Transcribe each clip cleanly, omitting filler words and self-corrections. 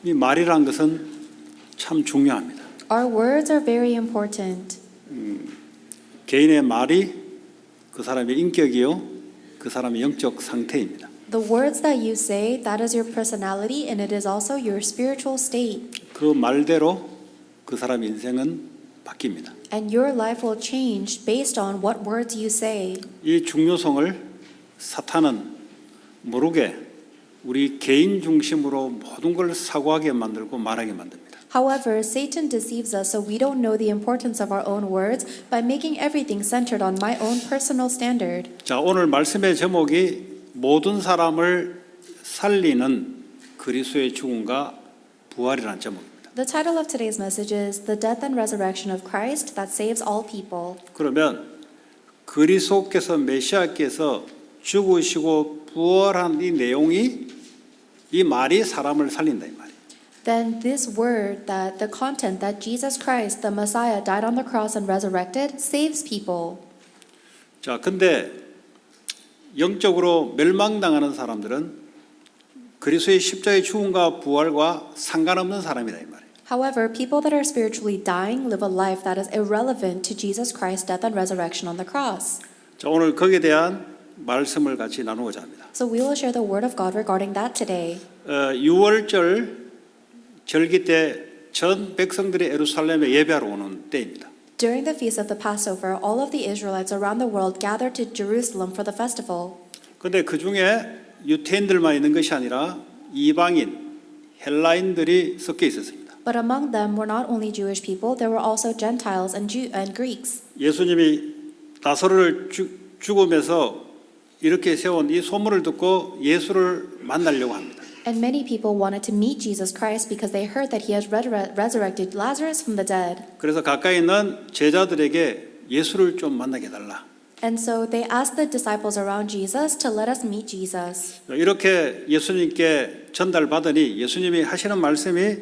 이 말이라는 것은 참 중요합니다. Our words are very important. 개인의 말이 그 사람의 인격이요, 그 사람의 영적 상태입니다. The words that you say, that is your personality and it is also your spiritual state. 그 말대로 그 사람의 인생은 바뀝니다. And your life will change based on what words you say. 이 중요성을 사탄은 모르게 우리 개인 중심으로 모든 걸 사고하게 만들고 말하게 만듭니다. However, Satan deceives us so we don't know the importance of our own words by making everything centered on my own personal standard. 자, 오늘 말씀의 제목이 모든 사람을 살리는 그리스도의 죽음과 부활이라는 제목입니다. The title of today's message is The Death and Resurrection of Christ that saves all people. 그러면 그리스도께서 메시아께서 죽으시고 부활한 이 내용이 이 말이 사람을 살린다 이 말이에요. Then this word, that the content that Jesus Christ, the Messiah, died on the cross and resurrected, saves people. 자, 근데 영적으로 멸망당하는 사람들은 그리스도의 십자가의 죽음과 부활과 상관없는 사람이다 이 말이에요. However, people that are spiritually dying live a life that is irrelevant to Jesus Christ's death and resurrection on the cross. 자, 오늘 거기에 대한 말씀을 같이 나누고자 합니다. So we will share the word of God regarding that today. 6월절 절기 때 전 백성들이 예루살렘에 예배하러 오는 때입니다. During the feast of the Passover, all of the Israelites around the world gathered to Jerusalem for the festival. 그런데 그 중에 유태인들만 있는 것이 아니라 이방인, 헬라인들이 섞여 있었습니다. But among them were not only Jewish people, there were also Gentiles and Greeks. 예수님이 나사로를 죽으면서 이렇게 세운 이 소문을 듣고 예수를 만나려고 합니다. And many people wanted to meet Jesus Christ because they heard that he has resurrected Lazarus from the dead. 그래서 가까이 있는 제자들에게 예수를 좀 만나게 해달라. And so they asked the disciples around Jesus to let us meet Jesus. 이렇게 예수님께 전달받으니 예수님이 하시는 말씀이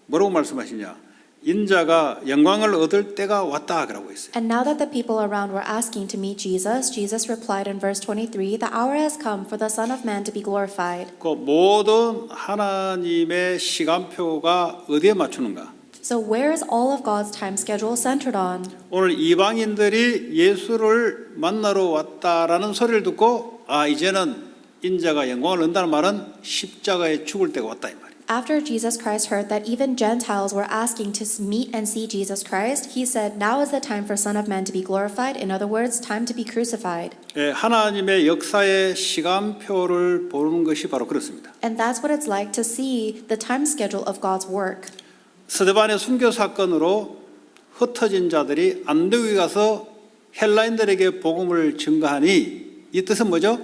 뭐라고 말씀하시냐? 인자가 영광을 얻을 때가 왔다 그러고 있어요. And now that the people around were asking to meet Jesus, Jesus replied in verse 23, "The hour has come for the Son of Man to be glorified." 그 모든 하나님의 시간표가 어디에 맞추는가? So where is all of God's time schedule centered on? 오늘 이방인들이 예수를 만나러 왔다라는 소리를 듣고 이제는 인자가 영광을 얻는다는 말은 십자가에 죽을 때가 왔다 이 말이에요. After Jesus Christ heard that even Gentiles were asking to meet and see Jesus Christ, he said, "Now is the time for Son of Man to be glorified." In other words, time to be crucified. 하나님의 역사의 시간표를 보는 것이 바로 그렇습니다. And that's what it's like to see the time schedule of God's work. 스데반의 순교 사건으로 흩어진 자들이 안디옥에 가서 헬라인들에게 복음을 증거하니 이 뜻은 뭐죠?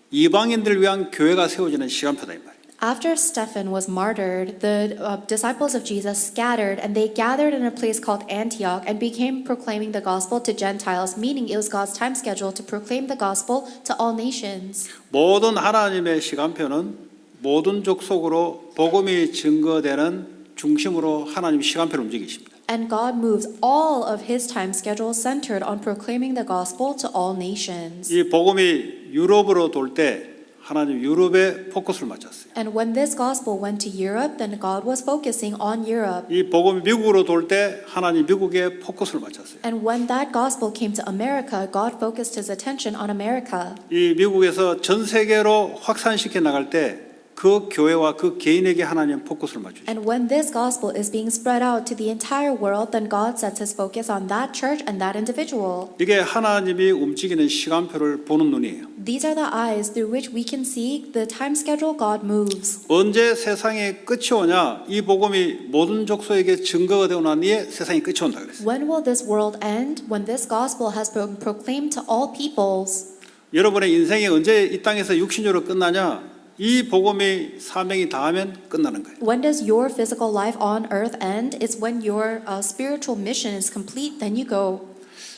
이방인들을 위한 교회가 세워지는 시간표다 이 말이에요. After Stephen was martyred, the disciples of Jesus scattered and they gathered in a place called Antioch and began proclaiming the gospel to Gentiles, meaning it was God's time schedule to proclaim the gospel to all nations. 모든 하나님의 시간표는 모든 족속으로 복음이 증거되는 중심으로 하나님 시간표를 움직이십니다. And God moves all of his time schedule centered on proclaiming the gospel to all nations. 이 복음이 유럽으로 돌 때 하나님 유럽에 포커스를 맞췄어요. And when this gospel went to Europe, then God was focusing on Europe. 이 복음이 미국으로 돌 때 하나님 미국에 포커스를 맞췄어요. And when that gospel came to America, God focused his attention on America. 이 미국에서 전 세계로 확산시켜 나갈 때 그 교회와 그 개인에게 하나님 포커스를 맞추죠. And when this gospel is being spread out to the entire world, then God sets his focus on that church and that individual. 이게 하나님이 움직이는 시간표를 보는 눈이에요. These are the eyes through which we can see the time schedule God moves. 언제 세상의 끝이 오냐? 이 복음이 모든 족속에게 증거가 되고 난 뒤에 세상의 끝이 온다 그랬어요. When will this world end? When this gospel has been proclaimed to all peoples. 여러분의 인생이 언제 이 땅에서 육신적으로 끝나냐? 이 복음이 사명이 다하면 끝나는 거예요. When does your physical life on earth end? It's when your spiritual mission is complete, then you go.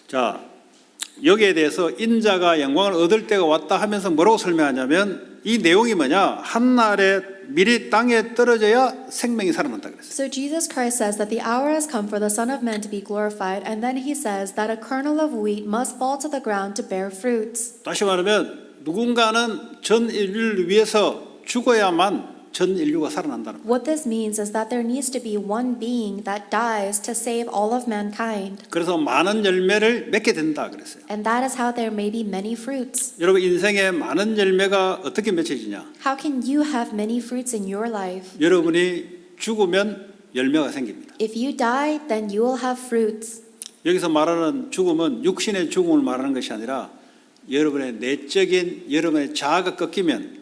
자, 여기에 대해서 인자가 영광을 얻을 때가 왔다 하면서 뭐라고 설명하냐면 이 내용이 뭐냐? 한날에 밀이 땅에 떨어져야 생명이 살아난다 그랬어요. So Jesus Christ says that the hour has come for the Son of Man to be glorified, and then he says that a kernel of wheat must fall to the ground to bear fruits. 다시 말하면 누군가는 전 인류를 위해서 죽어야만 전 인류가 살아난다는 거예요. What this means is that there needs to be one being that dies to save all of mankind. 그래서 많은 열매를 맺게 된다 그랬어요. And that is how there may be many fruits. 여러분 인생에 많은 열매가 어떻게 맺혀지냐? How can you have many fruits in your life? 여러분이 죽으면 열매가 생깁니다. If you die, then you will have fruits. 여기서 말하는 죽음은 육신의 죽음을 말하는 것이 아니라 여러분의 내적인 여러분의 자아가 꺾이면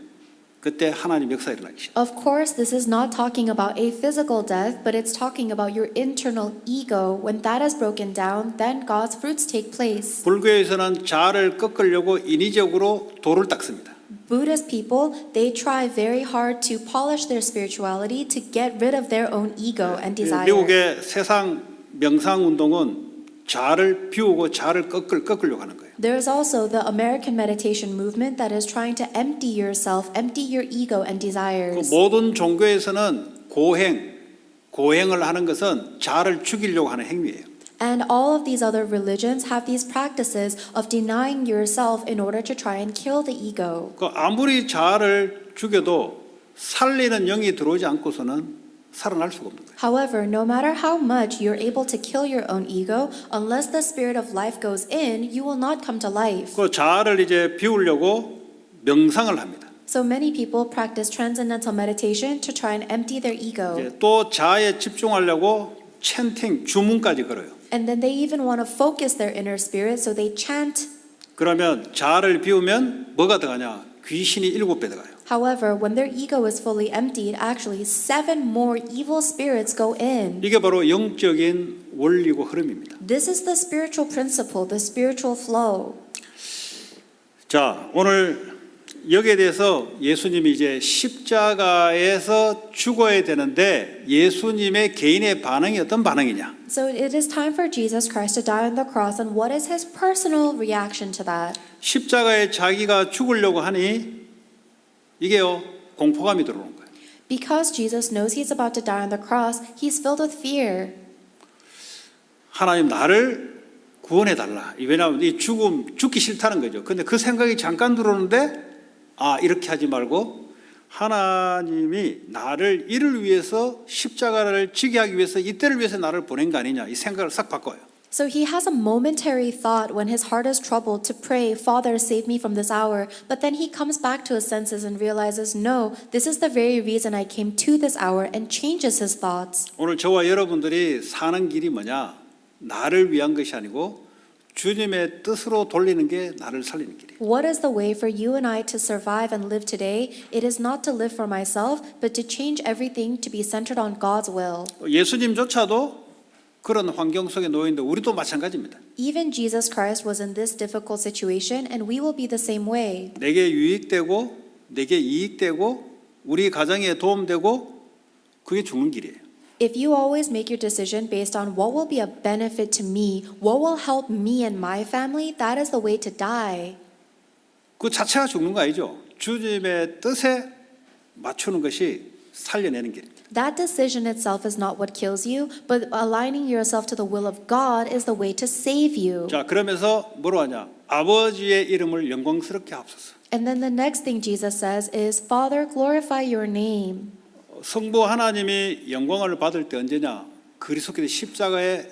그때 하나님 역사 일어나기 시작합니다. Of course, this is not talking about a physical death, but it's talking about your internal ego. When that is broken down, then God's fruits take place. 불교에서는 자아를 꺾으려고 인위적으로 돌을 닦습니다. Buddhist people, they try very hard to polish their spirituality to get rid of their own ego and desire. 미국의 세상 명상 운동은 자아를 비우고 자아를 꺾으려고 하는 거예요. There is also the American meditation movement that is trying to empty yourself, empty your ego and 그 desires. 모든 종교에서는 고행을 하는 것은 자아를 죽이려고 하는 행위예요. And all of these other religions have these practices of denying yourself in order to try and kill the ego. 그 아무리 자아를 죽여도 살리는 영이 들어오지 않고서는 살아날 수가 없는 거예요. However, no matter how much you're able to kill your own ego, unless the spirit of life goes in, you will not come to life. 그 자아를 이제 비우려고 명상을 합니다. So many people practice transcendental meditation to try and empty their ego. 이제 또 자아에 집중하려고 찬팅, 주문까지 걸어요. And then they even want to focus their inner spirit, so they chant. 그러면 자아를 비우면 뭐가 들어가냐? 귀신이 7배 들어가요. However, when their ego is fully emptied, actually 7 more evil spirits go in. 이게 바로 영적인 원리고 흐름입니다. This is the spiritual principle, the spiritual flow. 자, 오늘 여기에 대해서 예수님이 이제 십자가에서 죽어야 되는데 예수님의 개인의 반응이 어떤 반응이냐? So it is time for Jesus Christ to die on the cross, and what is his personal reaction to that? 십자가에 자기가 죽으려고 하니 이게요 공포감이 들어오는 거예요. Because Jesus knows he's about to die on the cross, he's filled with fear. 하나님 나를 구원해 달라. 왜냐하면 이 죽기 싫다는 거죠. 근데 그 생각이 잠깐 들어오는데 이렇게 하지 말고 하나님이 나를 이를 위해서 십자가를 지게 하기 위해서 이때를 위해서 나를 보낸 거 아니냐 이 생각을 싹 바꿔요. So he has a momentary thought when his heart is troubled to pray, Father, save me from this hour. But then he comes back to his senses and realizes, no, this is the very reason I came to this hour, and changes his thoughts. 오늘 저와 여러분들이 사는 길이 뭐냐? 나를 위한 것이 아니고 주님의 뜻으로 돌리는 게 나를 살리는 길이에요. What is the way for you and I to survive and live today? It is not to live for myself, but to change everything to be centered on God's will. 예수님조차도 그런 환경 속에 놓여 있는데 우리도 마찬가지입니다. Even Jesus Christ was in this difficult situation, and we will be the same way. 내게 유익되고 내게 이익되고 우리 가정에 도움되고 그게 죽는 길이에요. If you always make your decision based on what will be a benefit to me, what will help me and my family, that is the way to die. 그 자체가 죽는 거 아니죠. 주님의 뜻에 맞추는 것이 살려내는 길입니다. That decision itself is not what kills you, but aligning yourself to the will of God is the way to save you. 자, 그러면서 뭐로 하냐? 아버지의 이름을 영광스럽게 하옵소서. And then the next thing Jesus says is, Father, glorify your name. 성부 하나님이 영광을 받을 때 언제냐? 그리스도께서 십자가에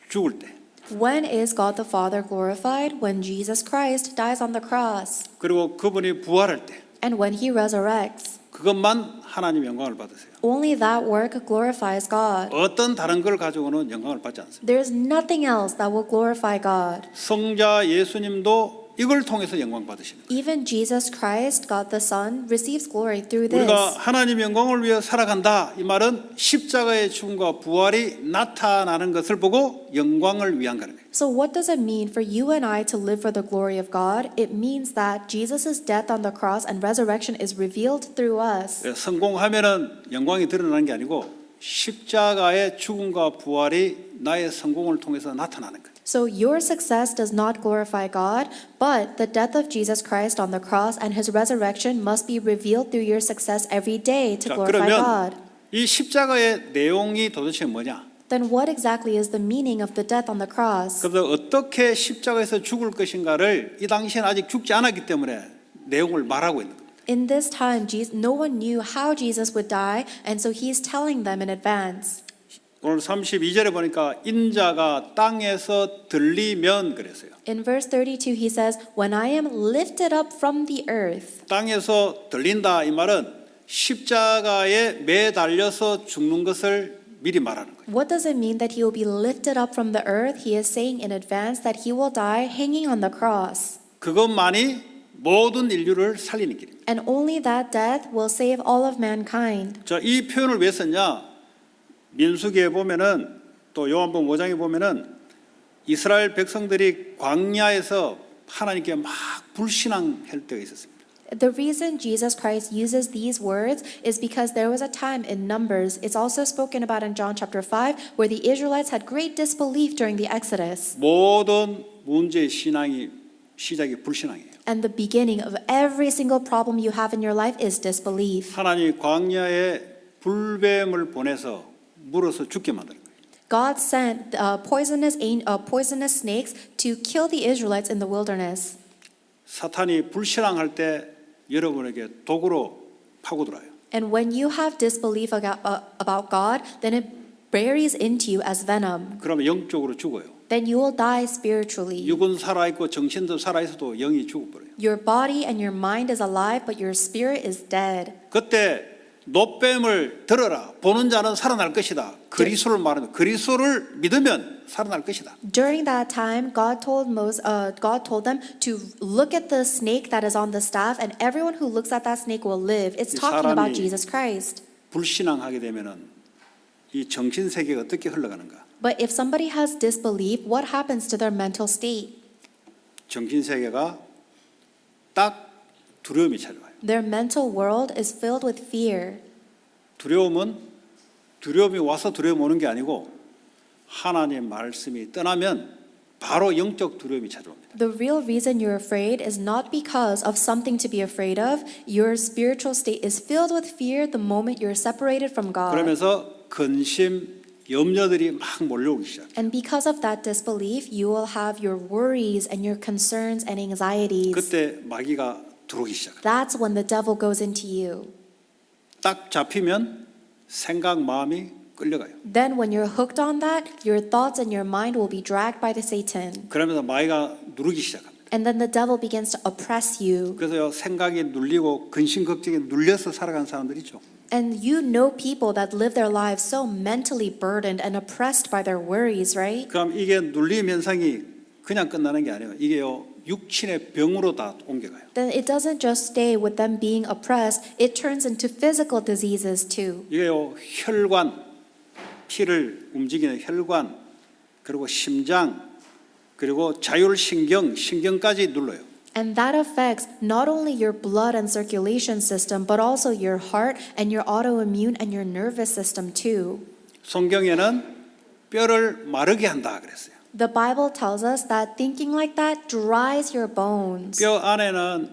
죽을 때. When is God the Father glorified? When Jesus Christ dies on the cross. 그리고 그분이 부활할 때. And when he resurrects. 그것만 하나님 영광을 받으세요. Only that work glorifies God. 어떤 다른 걸 가지고는 영광을 받지 않습니다. There is nothing else that will glorify God. 성자 예수님도 이걸 통해서 영광 받으시는 거예요. Even Jesus Christ, God the Son, receives glory through 우리가 this. 하나님 영광을 위해 살아간다. 이 말은 십자가의 죽음과 부활이 나타나는 것을 보고 영광을 위한 거예요. So what does it mean for you and I to live for the glory of God? It means that Jesus' death on the cross and resurrection is revealed through us. 성공하면은 영광이 드러나는 게 아니고 십자가의 죽음과 부활이 나의 성공을 통해서 나타나는 거예요. So your success does not glorify God, but the death of Jesus Christ on the cross and his resurrection must be revealed through your success every day to 자, glorify God. 그러면 이 십자가의 내용이 도대체 뭐냐? Then what exactly is the meaning of the death on the cross? 그래서 어떻게 십자가에서 죽을 것인가를 이 당시에는 아직 죽지 않았기 때문에 내용을 말하고 있는 겁니다. In this time, no one knew how Jesus would die, and so he's telling them in advance. 오늘 32절에 보니까 인자가 땅에서 들리면 그랬어요. In verse 32, he says, "When I am lifted up from the earth." 땅에서 들린다 이 말은 십자가에 매달려서 죽는 것을 미리 말하는 거예요. What does it mean that he will be lifted up from the earth? He is saying in advance that he will die hanging on the cross. 그것만이 모든 인류를 살리는 길입니다. And only that death will save all of mankind. 자, 이 표현을 왜 썼냐? 민수기에 보면은 또 요한복음 5장에 보면은 이스라엘 백성들이 광야에서 하나님께 막 불신앙할 때가 있었습니다. The reason Jesus Christ uses these words is because there was a time in Numbers, it's also spoken about in John chapter 5, where the Israelites had great disbelief during the Exodus. 모든 문제의 신앙이 시작이 불신앙이에요. And the beginning of every single problem you have in your life is disbelief. 하나님이 광야에 불뱀을 보내서 물어서 죽게 만드는 거예요. God sent poisonous snakes to kill the Israelites in the wilderness. 사탄이 불신앙할 때 여러분에게 독으로 파고들어요. And when you have disbelief about God, then it buries into you as venom. 그러면 영적으로 죽어요. Then you will die spiritually. 육은 살아있고 정신도 살아있어도 영이 죽어버려요. Your body and your mind is alive, but your spirit is dead. 그때 노뱀을 들어라. 보는 자는 살아날 것이다. 그리스도를 말하는 그리스도를 믿으면 살아날 것이다. During that time, God told them to look at the snake that is on the staff, and everyone who looks at that snake will live. It's talking about Jesus Christ. 불신앙하게 되면은 이 정신 세계가 어떻게 흘러가는가? But if somebody has disbelief, what happens to their mental state? 정신 세계가 딱 두려움이 찾아와요. Their mental world is filled with fear. 두려움이 와서 두려움 오는 게 아니고 하나님의 말씀이 떠나면 바로 영적 두려움이 찾아옵니다. The real reason you're afraid is not because of something to be afraid of. Your spiritual state is filled with fear the moment you're separated from God. 그러면서 근심, 염려들이 막 몰려오기 시작해요. And because of that disbelief, you will have your worries and your concerns and anxieties. 그때 마귀가 들어오기 시작해요. That's when the devil goes into you. 딱 잡히면 생각, 마음이 끌려가요. Then when you're hooked on that, your thoughts and your mind will be dragged by the Satan. 그러면서 마귀가 누르기 시작합니다. And then the devil begins to oppress you. 그래서 생각이 눌리고 근심 걱정에 눌려서 살아가는 사람들 있죠. And you know people that live their lives so mentally burdened and oppressed by their worries, right? 그럼 이게 눌림 현상이 그냥 끝나는 게 아니에요. 이게요 육신의 병으로 다 옮겨가요. Then it doesn't just stay with them being oppressed, it turns into physical diseases too. 이게요 혈관, 피를 움직이는 혈관, 그리고 심장, 그리고 자율신경, 신경까지 눌러요. And that affects not only your blood and circulation system, but also your heart and your autoimmune and your nervous system too. 성경에는 뼈를 마르게 한다 그랬어요. The Bible tells us that thinking like that dries your bones. 뼈 안에는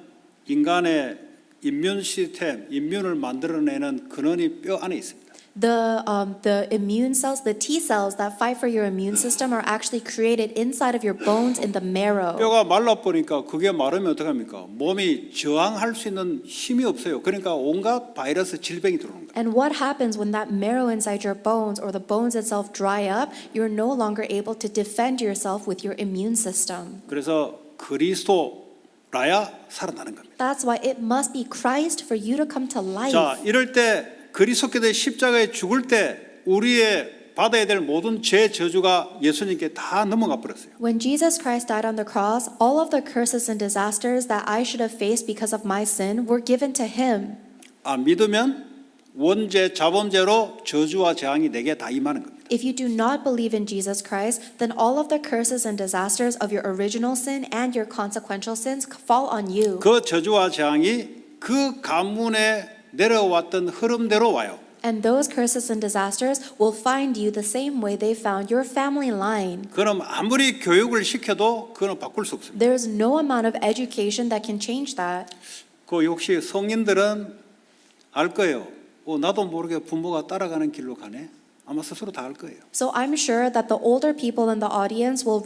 인간의 임문 시스템, 임문을 만들어내는 근원이 뼈 안에 있습니다. The immune cells, the T cells that fight for your immune system are actually created inside of your bones in the marrow. 뼈가 말라버리니까 그게 마르면 어떡합니까? 몸이 저항할 수 있는 힘이 없어요. 그러니까 온갖 바이러스 질병이 들어오는 거예요. And what happens when that marrow inside your bones or the bones itself dry up? You're no longer able to defend yourself with your immune system. 그래서 그리스도라야 살아나는 겁니다. That's why it must be Christ for you to come to life. 자, 이럴 때 그리스도께서 십자가에 죽을 때 우리의 받아야 될 모든 죄 저주가 예수님께 다 넘어가 버렸어요. When Jesus Christ died on the cross, all of the curses and disasters that I should have faced because of my sin were given to him. 믿으면 원죄, 자범죄로 저주와 재앙이 내게 다 임하는 겁니다. If you do not believe in Jesus Christ, then all of the curses and disasters of your original sin and your consequential sins fall on you. 그 저주와 재앙이 그 가문에 내려왔던 흐름대로 와요. And those curses and disasters will find you the same way they found your family line. 그럼 아무리 교육을 시켜도 그건 바꿀 수 없습니다. There's no amount of education that can change that. 그 역시 성인들은 알 거예요. 나도 모르게 부모가 따라가는 길로 가네. 아마 스스로 다 알 거예요. So I'm sure that the older people in the audience will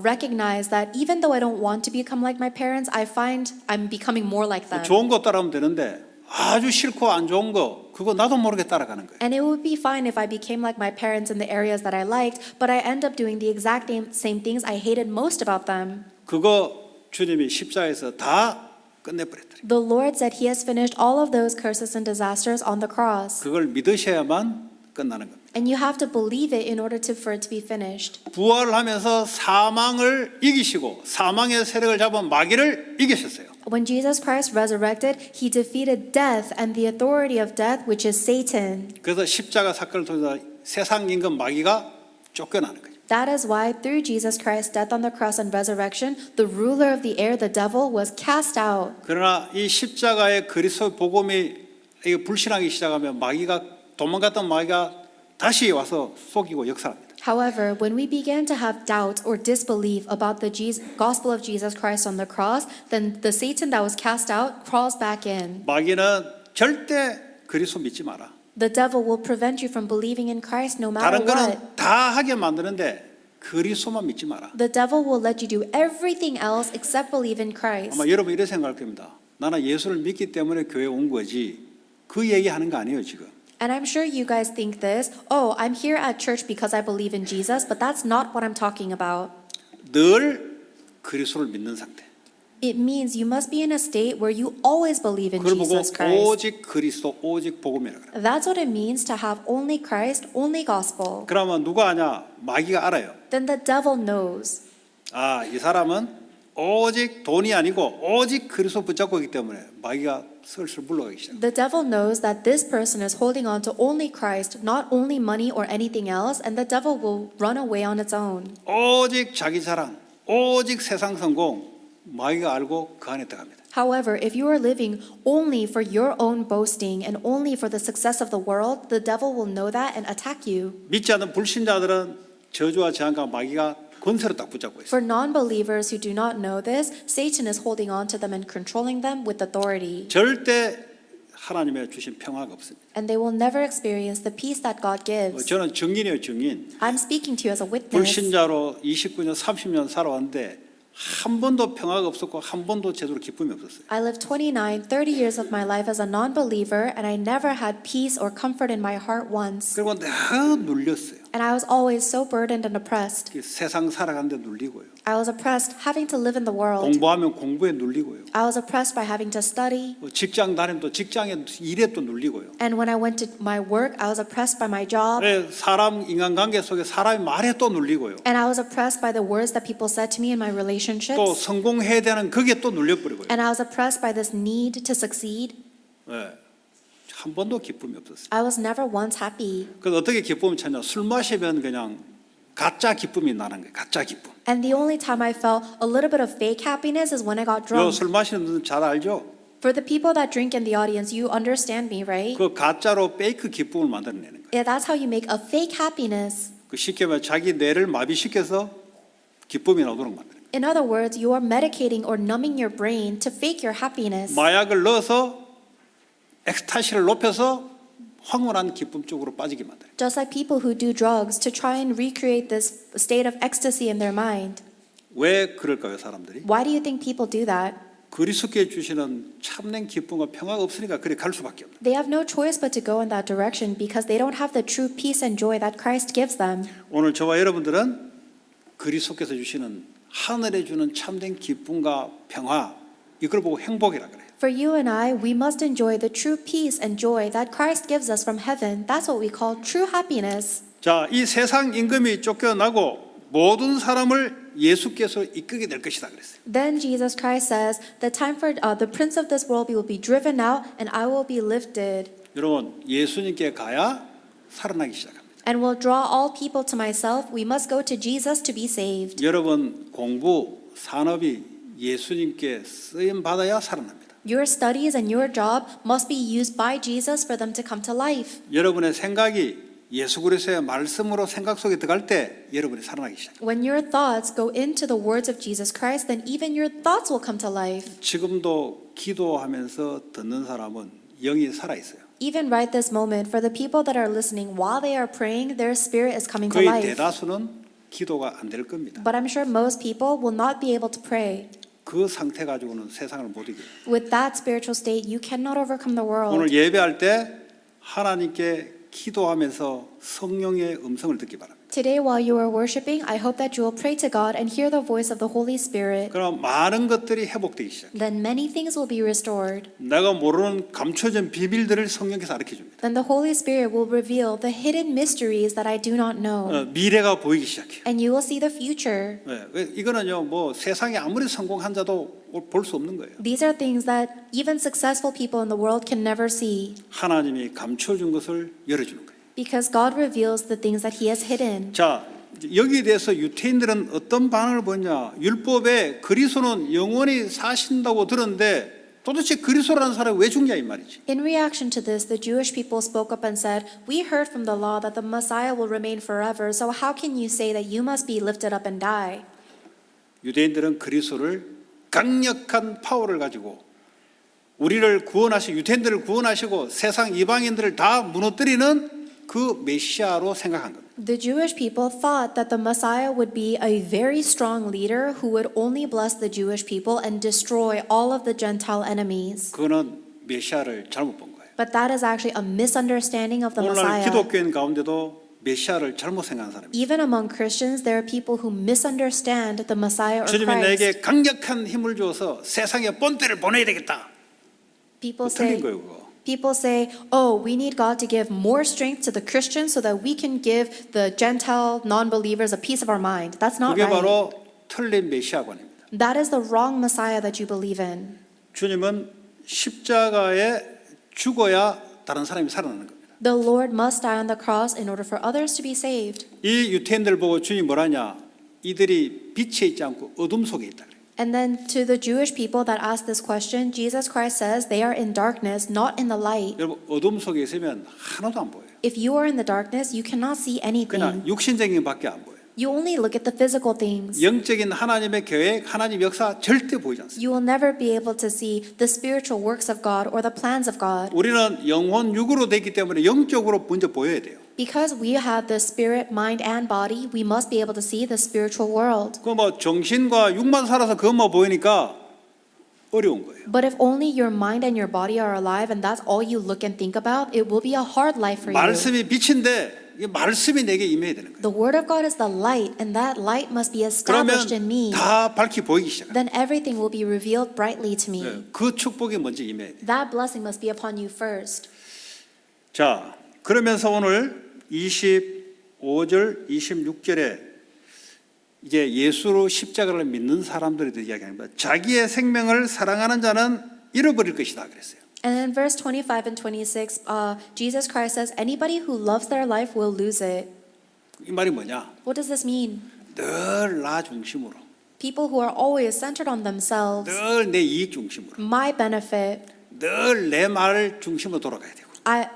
recognize that even though I don't want to become like my parents, I find I'm becoming more like them. 좋은 거 따라하면 되는데 아주 싫고 안 좋은 거 그거 나도 모르게 따라가는 거예요. And it would be fine if I became like my parents in the areas that I liked, but I end up doing the exact same things I hated most about them. 그거 주님이 십자가에서 다 끝내버렸더래. The Lord said He has finished all of those curses and disasters on the cross. 그걸 믿으셔야만 끝나는 겁니다. And you have to believe it in order for it to be finished. 부활을 하면서 사망을 이기시고 사망의 세력을 잡은 마귀를 이기셨어요. When Jesus Christ resurrected, He defeated death and the authority of death, which is Satan. 그래서 십자가 사건을 통해서 세상 임금 마귀가 쫓겨나는 거예요. That is why through Jesus Christ's death on the cross and resurrection, the ruler of the air, the devil, was cast out. 그러나 이 십자가의 그리스도 복음이 이게 불신하기 시작하면 마귀가 도망갔던 마귀가 다시 와서 속이고 역사합니다. However, when we begin to have doubt or disbelief about the gospel of Jesus Christ on the cross, then the Satan that was cast out crawls back in. 마귀는 절대 그리스도 믿지 마라. The devil will prevent you from believing in Christ no matter 다른 what. 거는 다 하게 만드는데 그리스도만 믿지 마라. The devil will let you do everything else except believe in Christ. 아마 여러분 이렇게 생각할 겁니다. 나는 예수를 믿기 때문에 교회 온 거지. 그 얘기하는 거 아니에요 지금. And I'm sure you guys think this, oh, I'm here at church because I believe in Jesus, but that's not what I'm talking about. 늘 그리스도를 믿는 상태. It means you must be in a state where you always believe in 그걸 보고 Jesus Christ. 오직 그리스도, 오직 복음이라 그래요. That's what it means to have only Christ, only gospel. 그러면 누가 아냐? 마귀가 알아요. Then the devil knows. 아, 이 사람은 오직 돈이 아니고 오직 그리스도 붙잡고 있기 때문에 마귀가 슬슬 물러가기 시작해요. The devil knows that this person is holding on to only Christ, not only money or anything else, and the devil will run away on its own. 오직 자기 자랑, 오직 세상 성공, 마귀가 알고 그 안에 들어갑니다. However, if you are living only for your own boasting and only for the success of the world, the devil will know that and attack you. 믿지 않는 불신자들은 저주와 재앙과 마귀가 권세로 딱 붙잡고 있어요. For non-believers who do not know this, Satan is holding on to them and controlling them with authority. 절대 하나님의 주신 평화가 없습니다. And they will never experience the peace that God gives. 저는 증인이에요, 증인. I'm speaking to you as a witness. 불신자로 29년, 30년 살아왔는데 한 번도 평화가 없었고 한 번도 제대로 기쁨이 없었어요. I lived 29, 30 years of my life as a non-believer, and I never had peace or comfort in my heart once. 그리고 내가 눌렸어요. And I was always so burdened and oppressed. 세상 살아가는데 눌리고요. I was oppressed having to live in the world. 공부하면 공부에 눌리고요. I was oppressed by having to study. 직장 다니면 또 직장에 일에 또 눌리고요. And when I went to my work, I was oppressed by my job. 사람 인간관계 속에 사람이 말에 또 눌리고요. And I was oppressed by the words that people said to me in my 또 relationships. 성공해야 되는 그게 또 눌려버리고요. And I was oppressed by this need to succeed. 한 번도 기쁨이 없었어요. I was never once happy. 그래서 어떻게 기쁨을 찾냐? 술 마시면 그냥 가짜 기쁨이 나는 거예요. 가짜 기쁨. And the only time I felt a little bit of fake happiness is when I got 요 drunk. 술 마시는 분들 잘 알죠? For the people that drink in the audience, you understand me, right? 그 가짜로 페이크 기쁨을 만들어내는 거예요. Yeah, that's how you make a fake happiness. 그 쉽게 말해 자기 뇌를 마비시켜서 기쁨이 나도록 만드는 거예요. In other words, you are medicating or numbing your brain to fake your happiness. 마약을 넣어서 엑스타시를 높여서 황홀한 기쁨 쪽으로 빠지게 만들어요. Just like people who do drugs to try and recreate this state of ecstasy in their mind. 왜 그럴까요, 사람들이? Why do you think people do that? 그리스도께 주시는 참된 기쁨과 평화가 없으니까 그래 갈 수밖에 없는. They have no choice but to go in that direction because they don't have the true peace and joy that Christ gives them. 오늘 저와 여러분들은 그리스도께서 주시는 하늘에 주는 참된 기쁨과 평화 이걸 보고 행복이라 그래요. For you and I, we must enjoy the true peace and joy that Christ gives us from heaven. That's what we call true happiness. 자, 이 세상 임금이 쫓겨나고 모든 사람을 예수께서 이끄게 될 것이다 그랬어요. Then Jesus Christ says, the time for the prince of this world will be driven out and I will be lifted. 여러분, 예수님께 가야 살아나기 시작합니다. And will draw all people to myself. We must go to Jesus to be saved. 여러분, 공부, 산업이 예수님께 쓰임 받아야 살아납니다. Your studies and your job must be used by Jesus for them to come to life. 여러분의 생각이 예수 그리스도의 말씀으로 생각 속에 들어갈 때 여러분이 살아나기 시작합니다. When your thoughts go into the words of Jesus Christ, then even your thoughts will come to life. 지금도 기도하면서 듣는 사람은 영이 살아 있어요. Even right this moment, for the people that are listening, while they are praying, their spirit is coming to 거의 life. 대다수는 기도가 안 될 겁니다. But I'm sure most people will not be able to pray. 그 상태 가지고는 세상을 못 이겨요. With that spiritual state, you cannot overcome the world. 오늘 예배할 때 하나님께 기도하면서 성령의 음성을 듣기 바랍니다. Today, while you are worshiping, I hope that you will pray to God and hear the voice of the Holy Spirit. 그럼 많은 것들이 회복되기 시작해요. Then many things will be restored. 내가 모르는 감춰진 비밀들을 성령께서 가르쳐 줍니다. Then the Holy Spirit will reveal the hidden mysteries that I do not know. 미래가 보이기 시작해요. And you will see the future. 이거는요, 뭐 세상에 아무리 성공한 자도 볼 수 없는 거예요. These are things that even successful people in the world can never see. 하나님이 감춰준 것을 열어주는 거예요. Because God reveals the things that He has hidden. 자, 여기에 대해서 유태인들은 어떤 반응을 보냐? 율법에 그리스도는 영원히 사신다고 들었는데 도대체 그리스도라는 사람이 왜 죽냐 이 말이지. In reaction to this, the Jewish people spoke up and said, "We heard from the law that the Messiah will remain forever, so how can you say that you must be lifted up and die?" 유대인들은 그리스도를 강력한 파워를 가지고 우리를 구원하시고 유태인들을 구원하시고 세상 이방인들을 다 무너뜨리는 그 메시아로 생각한 겁니다. The Jewish people thought that the Messiah would be a very strong leader who would only bless the Jewish people and destroy all of the Gentile enemies. 그거는 메시아를 잘못 본 거예요. But that is actually a misunderstanding of the 오늘날 Messiah. 기독교인 가운데도 메시아를 잘못 생각하는 사람이 Even among Christians, there are people who misunderstand the Messiah or 주님이 Christ. 내게 강력한 힘을 주어서 세상에 본때를 보내야 되겠다. People 틀린 say, 거예요, 그거. People say, oh, we need God to give more strength to the Christians so that we can give the Gentile non-believers a piece of our mind. That's not 그게 right. 바로 틀린 메시아관입니다. That is the wrong Messiah that you believe in. 주님은 십자가에 죽어야 다른 사람이 살아나는 겁니다. The Lord must die on the cross in order for others to be saved. 이 유태인들 보고 주님이 뭐라냐? 이들이 빛에 있지 않고 어둠 속에 있다. And then to the Jewish people that asked this question, Jesus Christ says they are in darkness, not in the light. 여러분 어둠 속에 있으면 하나도 안 보여요. If you are in the darkness, you cannot see anything. 그냥 육신적인 밖에 안 보여요. You only look at the physical things. 영적인 하나님의 계획, 하나님 역사 절대 보이지 않습니다. You will never be able to see the spiritual works of God or the plans of God. 우리는 영혼 육으로 되기 때문에 영적으로 먼저 보여야 돼요. Because we have the spirit, mind, and body, we must be able to see the spiritual world. 그 뭐 정신과 육만 살아서 그것만 보이니까 어려운 거예요. But if only your mind and your body are alive and that's all you look and think about, it will be a hard life for you. 말씀이 빛인데 이 말씀이 내게 임해야 되는 거예요. The word of God is the light, and that light must be 그러면 established in me. 다 밝히 보이기 시작해요. Then everything will be revealed brightly to me. 그 축복이 먼저 임해야 돼요. That blessing must be upon you first. 자, 그러면서 오늘 25절, 26절에 이제 예수로 십자가를 믿는 사람들에 대해 이야기합니다. 자기의 생명을 사랑하는 자는 잃어버릴 것이다 그랬어요. And in verse 25 and 26, Jesus Christ says, anybody who loves their life will lose it. 이 말이 뭐냐? What does this mean? 늘 나 중심으로, People who are always centered on themselves, 늘 내 이익 중심으로, my benefit. 늘 내 말 중심으로 돌아가야 되고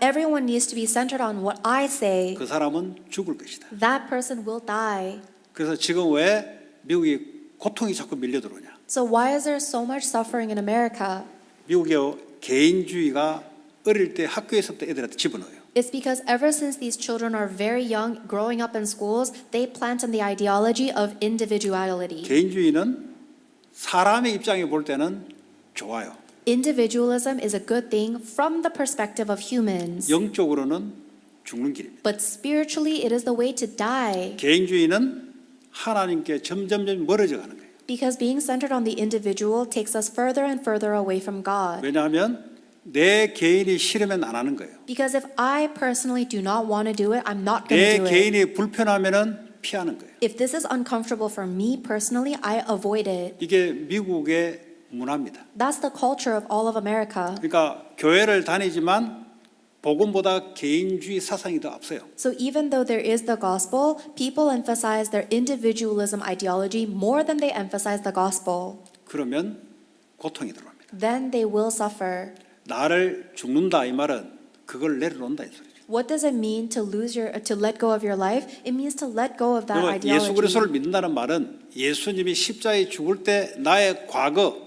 Everyone needs to be centered on what I say. 그 사람은 죽을 것이다. That person will die. 그래서 지금 왜 미국이 고통이 자꾸 밀려 들어오냐? So why is there so much suffering in America? 미국의 개인주의가 어릴 때 학교에서부터 애들한테 집어넣어요. It's because ever since these children are very young, growing up in schools, they plant in the ideology of individuality. 개인주의는 사람의 입장에 볼 때는 좋아요. Individualism is a good thing from the perspective of humans. 영적으로는 죽는 길입니다. But spiritually, it is the way to die. 개인주의는 하나님께 점점 멀어져 가는 거예요. Because being centered on the individual takes us further and further away from God. 왜냐하면 내 개인이 싫으면 안 하는 거예요. Because if I personally do not want to do it, I'm not going 내 to do it. 개인이 불편하면은 피하는 거예요. If this is uncomfortable for me personally, I avoid it. 이게 미국의 문화입니다. That's the culture of all of America. 그러니까 교회를 다니지만 복음보다 개인주의 사상이 더 앞서요. So even though there is the gospel, people emphasize their individualism ideology more than they emphasize the gospel. 그러면 고통이 들어옵니다. Then they will suffer. 나를 죽는다 이 말은 그걸 내려놓는다 이 소리죠. What does it mean to let go of your life? It means to let go of that 예수 그리스도를 ideology. 믿는다는 말은 예수님이 십자가에 죽을 때 나의 과거,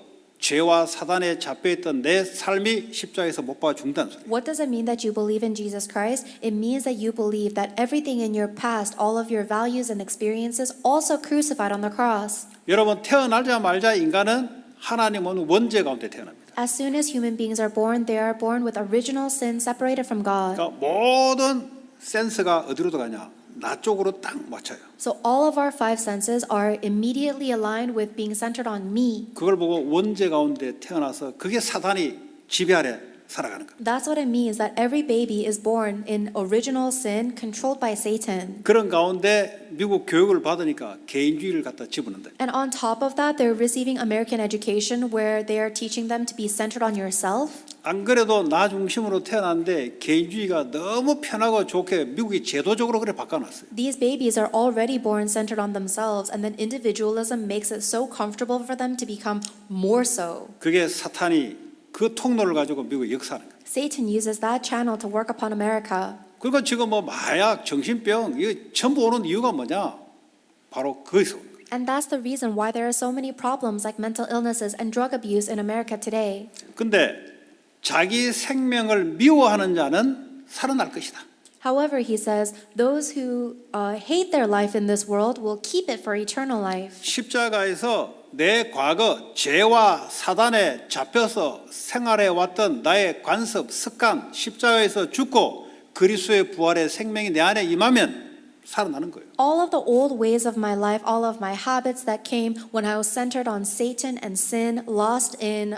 죄와 사단에 잡혀있던 내 삶이 십자가에서 못 박아 죽는다는 소리예요. What does it mean that you believe in Jesus Christ? It means that you believe that everything in your past, all of your values and experiences, also crucified on the cross. 여러분 태어나자마자 인간은 하나님은 원죄 가운데 태어납니다. As soon as human beings are born, they are born with original sin separated from God. 그러니까 모든 센스가 어디로 들어가냐? 나 쪽으로 딱 맞춰요. So all of our five senses are immediately aligned with being centered on me. 그걸 보고 원죄 가운데 태어나서 그게 사단이 지배 아래 살아가는 겁니다. That's what it means that every baby is born in original sin controlled by Satan. 그런 가운데 미국 교육을 받으니까 개인주의를 갖다 집어넣는다. And on top of that, they're receiving American education where they are teaching them to be centered on yourself. 안 그래도 나 중심으로 태어났는데 개인주의가 너무 편하고 좋게 미국이 제도적으로 그래 바꿔놨어요. These babies are already born centered on themselves, and then individualism makes it so comfortable for them to become more so. 그게 사탄이 그 통로를 가지고 미국에 역사하는 거예요. Satan uses that channel to work upon America. 그리고 지금 뭐 마약, 정신병 이거 전부 오는 이유가 뭐냐? 바로 거기서 오는 거예요. And that's the reason why there are so many problems like mental illnesses and drug abuse in America today. 근데 자기 생명을 미워하는 자는 살아날 것이다. However, he says, those who hate their life in this world will keep it for eternal life. 십자가에서 내 과거 죄와 사단에 잡혀서 생활해 왔던 나의 관습, 습관, 십자가에서 죽고 그리스도의 부활의 생명이 내 안에 임하면 살아나는 거예요. All of the old ways of my life, all of my habits that came when I was centered on Satan and sin, lost in,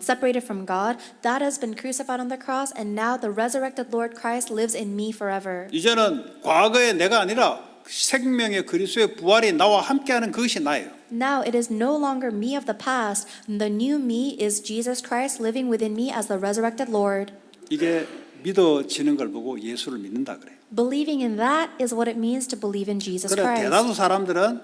separated from God, that has been crucified on the cross, and now the resurrected Lord Christ lives in me forever. 이제는 과거의 내가 아니라 생명의 그리스도의 부활이 나와 함께하는 그것이 나예요. Now it is no longer me of the past. The new me is Jesus Christ living within me as the resurrected Lord. 이게 믿어지는 걸 보고 예수를 믿는다 그래요. Believing in that is what it means to believe in Jesus 그러나 Christ. 대다수 사람들은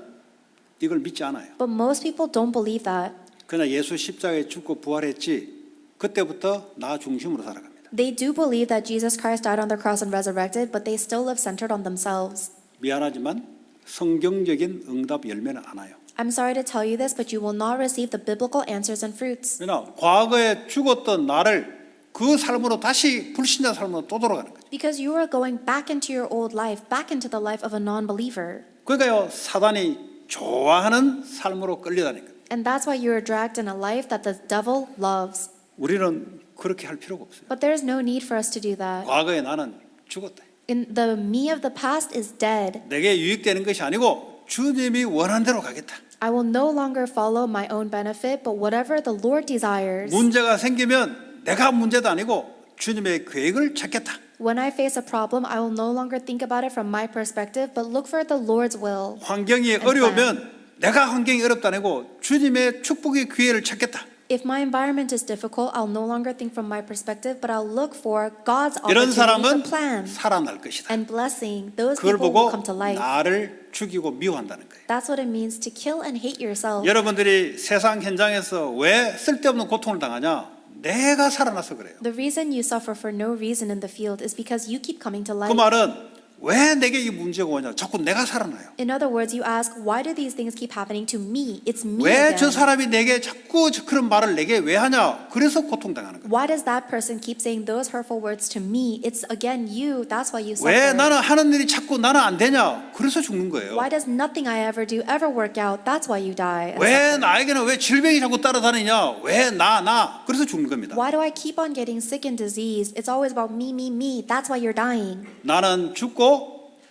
이걸 믿지 않아요. But most people don't believe that. 그러나 예수 십자가에 죽고 부활했지 그때부터 나 중심으로 살아갑니다. They do believe that Jesus Christ died on the cross and resurrected, but they still live centered on themselves. 미안하지만 성경적인 응답 열매는 안 와요. I'm sorry to tell you this, but you will not receive the biblical answers and fruits. 왜냐 과거에 죽었던 나를 그 삶으로 다시 불신자 삶으로 또 돌아가는 거죠. Because you are going back into your old life, back into the life of a non-believer. 그러니까요 사단이 좋아하는 삶으로 끌려다니는 거예요. And that's why you are dragged in a life that the devil loves. 우리는 그렇게 할 필요가 없어요. But there is no need for us to do that. 과거에 나는 죽었다. In the me of the past is dead. 내게 유익되는 것이 아니고 주님이 원하는 대로 가겠다. I will no longer follow my own benefit, but whatever the Lord desires. 문제가 생기면 내가 문제도 아니고 주님의 계획을 찾겠다. When I face a problem, I will no longer think about it from my perspective, but look for the Lord's will. 환경이 어려우면 내가 환경이 어렵다 아니고 주님의 축복의 기회를 찾겠다. If my environment is difficult, I'll no longer think from my perspective, but I'll look for God's 이런 opportunity 사람은 for plan 살아날 것이다. and blessing. Those 그걸 people 보고 will come to life. 나를 죽이고 미워한다는 거예요. That's what it means to kill and hate yourself. 여러분들이 세상 현장에서 왜 쓸데없는 고통을 당하냐? 내가 살아나서 그래요. The reason you suffer for no reason in the field is because you keep coming to 그 life. 말은 왜 내게 이 문제가 오냐? 자꾸 내가 살아나요. In other words, you ask, why do these things keep happening to me? It's me 왜 저 again. 사람이 내게 자꾸 그런 말을 내게 왜 하냐? 그래서 고통당하는 거예요. Why does that person keep saying those hurtful words to me? It's again you. That's why you 왜 suffer. 나는 하는 일이 자꾸 나는 안 되냐? 그래서 죽는 거예요. Why does nothing I ever do ever work out? That's why you die. and 왜 suffer. 나에게는 왜 질병이 자꾸 따라다니냐? 왜 나? 그래서 죽는 겁니다. Why do I keep on getting sick and diseased? It's always about me. That's why you're dying. 나는 죽고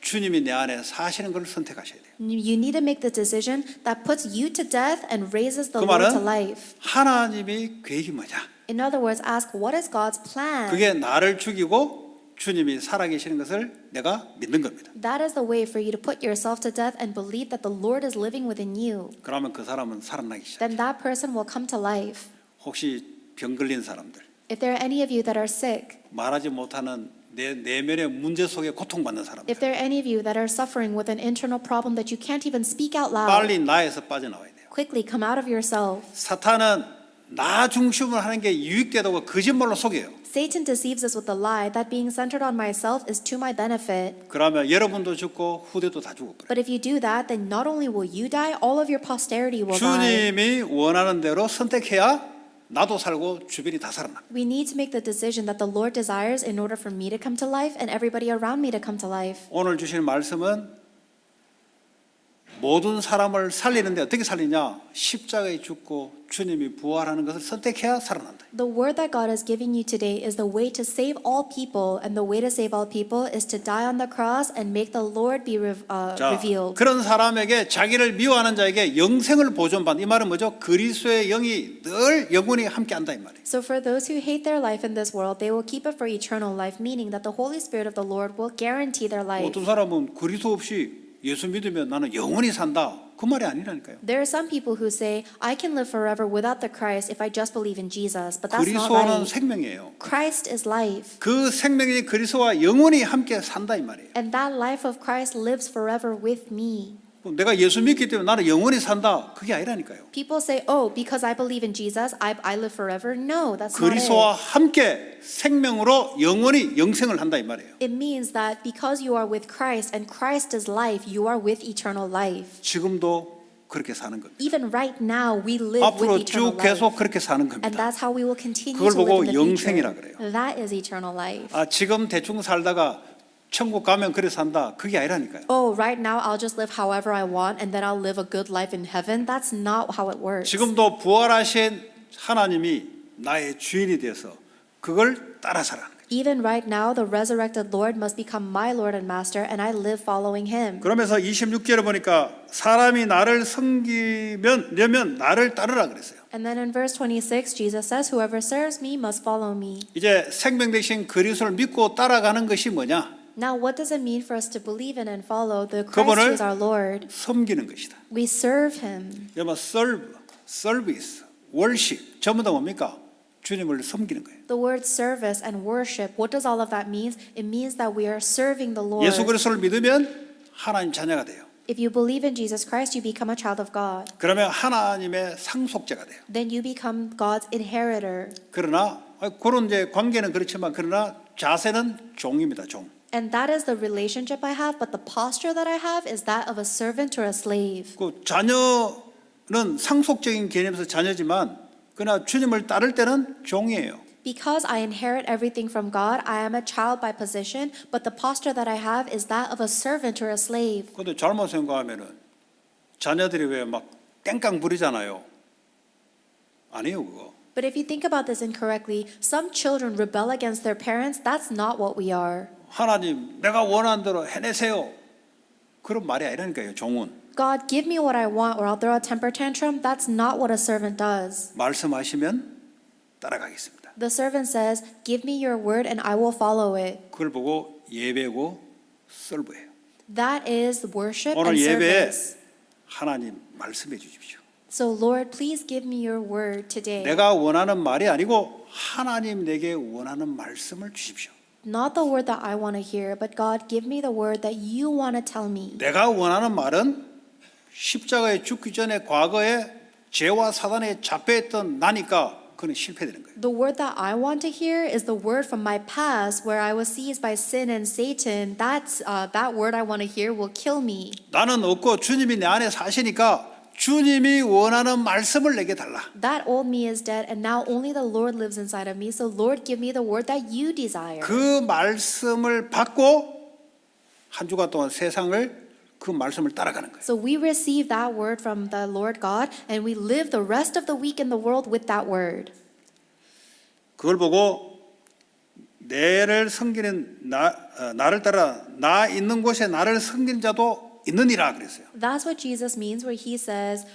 주님이 내 안에 사시는 걸 선택하셔야 돼요. You need to make the decision that puts you to death and raises the 그 Lord to 말은 life. 하나님의 계획이 뭐냐? In other words, ask what is God's plan? 그게 나를 죽이고 주님이 살아계시는 것을 내가 믿는 겁니다. That is the way for you to put yourself to death and believe that the Lord is living within you. 그러면 그 사람은 살아나기 시작해요. Then that person will come to life. 혹시 병 걸린 사람들, If there are any of you that are sick, 말하지 못하는 내 내면의 문제 속에 고통받는 사람들, if there are any of you that are suffering with an internal problem that you can't even speak out loud, 빨리 나에서 빠져나와야 돼요. quickly come out of yourself. 사탄은 나 중심으로 하는 게 유익되다고 거짓말로 속여요. Satan deceives us with the lie that being centered on myself is to my benefit. 그러면 여러분도 죽고 후대도 다 죽어버려요. But if you do that, then not only will you die, all of your posterity will die. 주님이 원하는 대로 선택해야 나도 살고 주변이 다 살아나. We need to make the decision that the Lord desires in order for me to come to life and everybody around me to come to life. 오늘 주신 말씀은 모든 사람을 살리는데 어떻게 살리냐? 십자가에 죽고 주님이 부활하는 것을 선택해야 살아난다. The word that God is giving you today is the way to save all people, and the way to save all people is to die on the cross and make the Lord be 자, revealed. 그런 사람에게 자기를 미워하는 자에게 영생을 보존받는 이 말은 뭐죠? 그리스도의 영이 늘 영원히 함께한다 이 말이에요. So for those who hate their life in this world, they will keep it for eternal life, meaning that the Holy Spirit of the Lord will guarantee their life. 어떤 사람은 그리스도 없이 예수 믿으면 나는 영원히 산다. 그 말이 아니라니까요. There are some people who say, I can live forever without the Christ if I just believe in Jesus, but that's not 그리스도는 right. 생명이에요. Christ is life, 그 생명이 그리스도와 영원히 함께 산다 이 말이에요. and that life of Christ lives forever with me. 내가 예수 믿기 때문에 나는 영원히 산다. 그게 아니라니까요. People say, oh, because I believe in Jesus, I live forever. No, that's not 그리스도와 it. 함께 생명으로 영원히 영생을 한다 이 말이에요. It means that because you are with Christ and Christ is life, you are with eternal life. 지금도 그렇게 사는 겁니다. Even right now, we live with 앞으로 eternal 쭉 life. 계속 그렇게 사는 And 겁니다. that's how we will continue 그걸 to live 보고 in the 영생이라 future. 그래요. That is eternal life. 지금 대충 살다가 천국 가면 그래 산다. 그게 아니라니까요. Oh, right now I'll just live however I want and then I'll live a good life in heaven. That's not how it works. 지금도 부활하신 하나님이 나의 주인이 되어서 그걸 따라 살아가는 거예요. Even right now, the resurrected Lord must become my Lord and Master, and I live following Him. 그러면서 26절에 보니까 사람이 나를 섬기려면 나를 따르라 그랬어요. And then in verse 26, Jesus says, whoever serves me must follow me. 이제 생명 대신 그리스도를 믿고 따라가는 것이 뭐냐? Now, what does it mean for us to believe in and follow the Christ who 그분을 is our Lord? 섬기는 것이다. We serve Him. 여러분 serve, service, worship 전부 다 뭡니까? 주님을 섬기는 거예요. The word service and worship, what does all of that mean? It means that we are serving the Lord. 예수 그리스도를 믿으면 하나님 자녀가 돼요. If you believe in Jesus Christ, you become a child of God. 그러면 하나님의 상속자가 돼요. Then you become God's inheritor. 그러나 그런 이제 관계는 그렇지만 그러나 자세는 종입니다. 종. And that is the relationship I have, but the posture that I have is that of a servant or a slave. 그 자녀는 상속적인 개념에서 자녀지만 그러나 주님을 따를 때는 종이에요. Because I inherit everything from God, I am a child by position, but the posture that I have is that of a servant or a slave. 근데 잘못 생각하면은 자녀들이 왜 막 땡깡 부리잖아요. 아니에요, 그거. But if you think about this incorrectly, some children rebel against their parents. That's not what we are. 하나님, 내가 원하는 대로 해내세요. 그런 말이 아니라니까요, 종은. God, give me what I want or I'll throw a temper tantrum. That's not what a servant does. 말씀하시면 따라가겠습니다. The servant says, give me your word and I will follow it. 그걸 보고 예배고 설부예요. That is worship 오늘 and 예배에 service. 하나님 말씀해 주십시오. So Lord, please give me your word today. 내가 원하는 말이 아니고 하나님 내게 원하는 말씀을 주십시오. Not the word that I want to hear, but God, give me the word that you want to tell me. 내가 원하는 말은 십자가에 죽기 전에 과거에 죄와 사단에 잡혀있던 나니까 그는 실패되는 거예요. The word that I want to hear is the word from my past where I was seized by sin and Satan. That word I want to hear will kill me. 나는 없고 주님이 내 안에 사시니까 주님이 원하는 말씀을 내게 달라. That old me is dead and now only the Lord lives inside of me. So Lord, give me the word that you desire. 그 말씀을 받고 한 주간 동안 세상을 그 말씀을 따라가는 거예요. So we receive that word from the Lord God and we live the rest of the week in the world with that word. 그걸 보고 내를 섬기는 나를 따라 나 있는 곳에 나를 섬기는 자도 있느니라 그랬어요. That's what Jesus means where he says,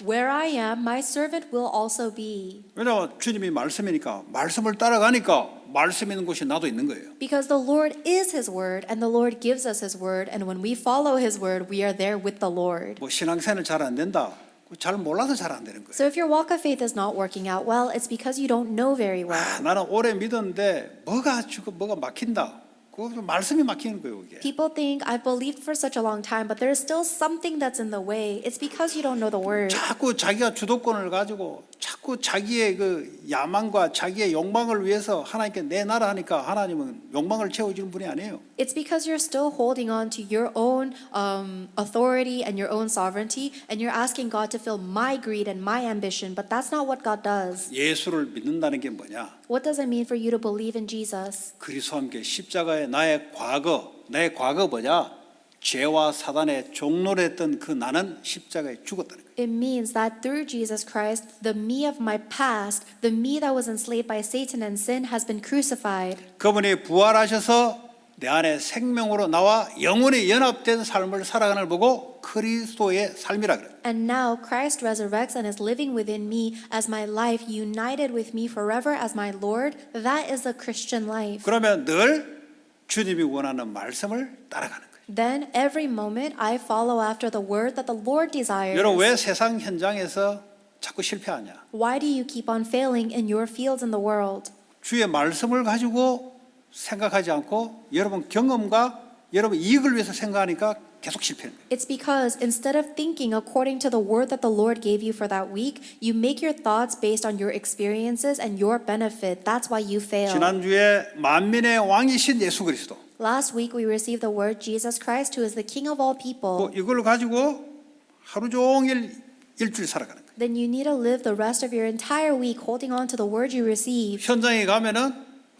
where I am, my servant will also be. 왜냐하면 주님이 말씀이니까 말씀을 따라가니까 말씀 있는 곳이 나도 있는 거예요. Because the Lord is his word and the Lord gives us his word and when we follow his word, we are there with the Lord. 뭐 신앙생활 잘 안 된다. 잘 몰라서 잘 안 되는 거예요. So if your walk of faith is not working out well, it's because you don't know very well. 나는 오래 믿었는데 뭐가 막힌다. 그 말씀이 막히는 거예요, 이게. People think I've believed for such a long time, but there's still something that's in the way. It's because you don't know the word. 자꾸 자기가 주도권을 가지고 자꾸 자꾸 자기의 그 야망과 자기의 욕망을 위해서 하나님께 내놔라 하니까 하나님은 욕망을 채워주는 분이 아니에요. It's because you're still holding on to your own authority and your own sovereignty, and you're asking God to fill my greed and my ambition, but that's not what God does. 예수를 믿는다는 게 뭐냐? What does it mean for you to believe in Jesus? 그리스도와 함께 십자가에 나의 과거 뭐냐? 죄와 사단의 종로를 했던 그 나는 십자가에 죽었다는 거예요. It means that through Jesus Christ, the me of my past, the me that was enslaved by Satan and sin, has been crucified. 그분이 부활하셔서 내 안에 생명으로 나와 영원히 연합된 삶을 살아가는 걸 보고 그리스도의 삶이라 그래요. And now Christ resurrects and is living within me as my life, united with me forever as my Lord. That is the Christian life. 그러면 늘 주님이 원하는 말씀을 따라가는 거예요. Then every moment I follow after the word that the Lord desires. 여러분 왜 세상 현장에서 자꾸 실패하냐? Why do you keep on failing in your fields in the world? 주의 말씀을 가지고 생각하지 않고 여러분 경험과 여러분 이익을 위해서 생각하니까 계속 실패하는 거예요. It's because instead of thinking according to the word that the Lord gave you for that week, you make your thoughts based on your experiences and your benefit. That's why you fail. 지난주에 만민의 왕이신 예수 그리스도 Last week we received the word Jesus Christ, who is the King of all people. 이걸 가지고 하루 종일 일주일 살아가는 거예요. Then you need to live the rest of your entire week holding on to the word you received. 현장에 가면은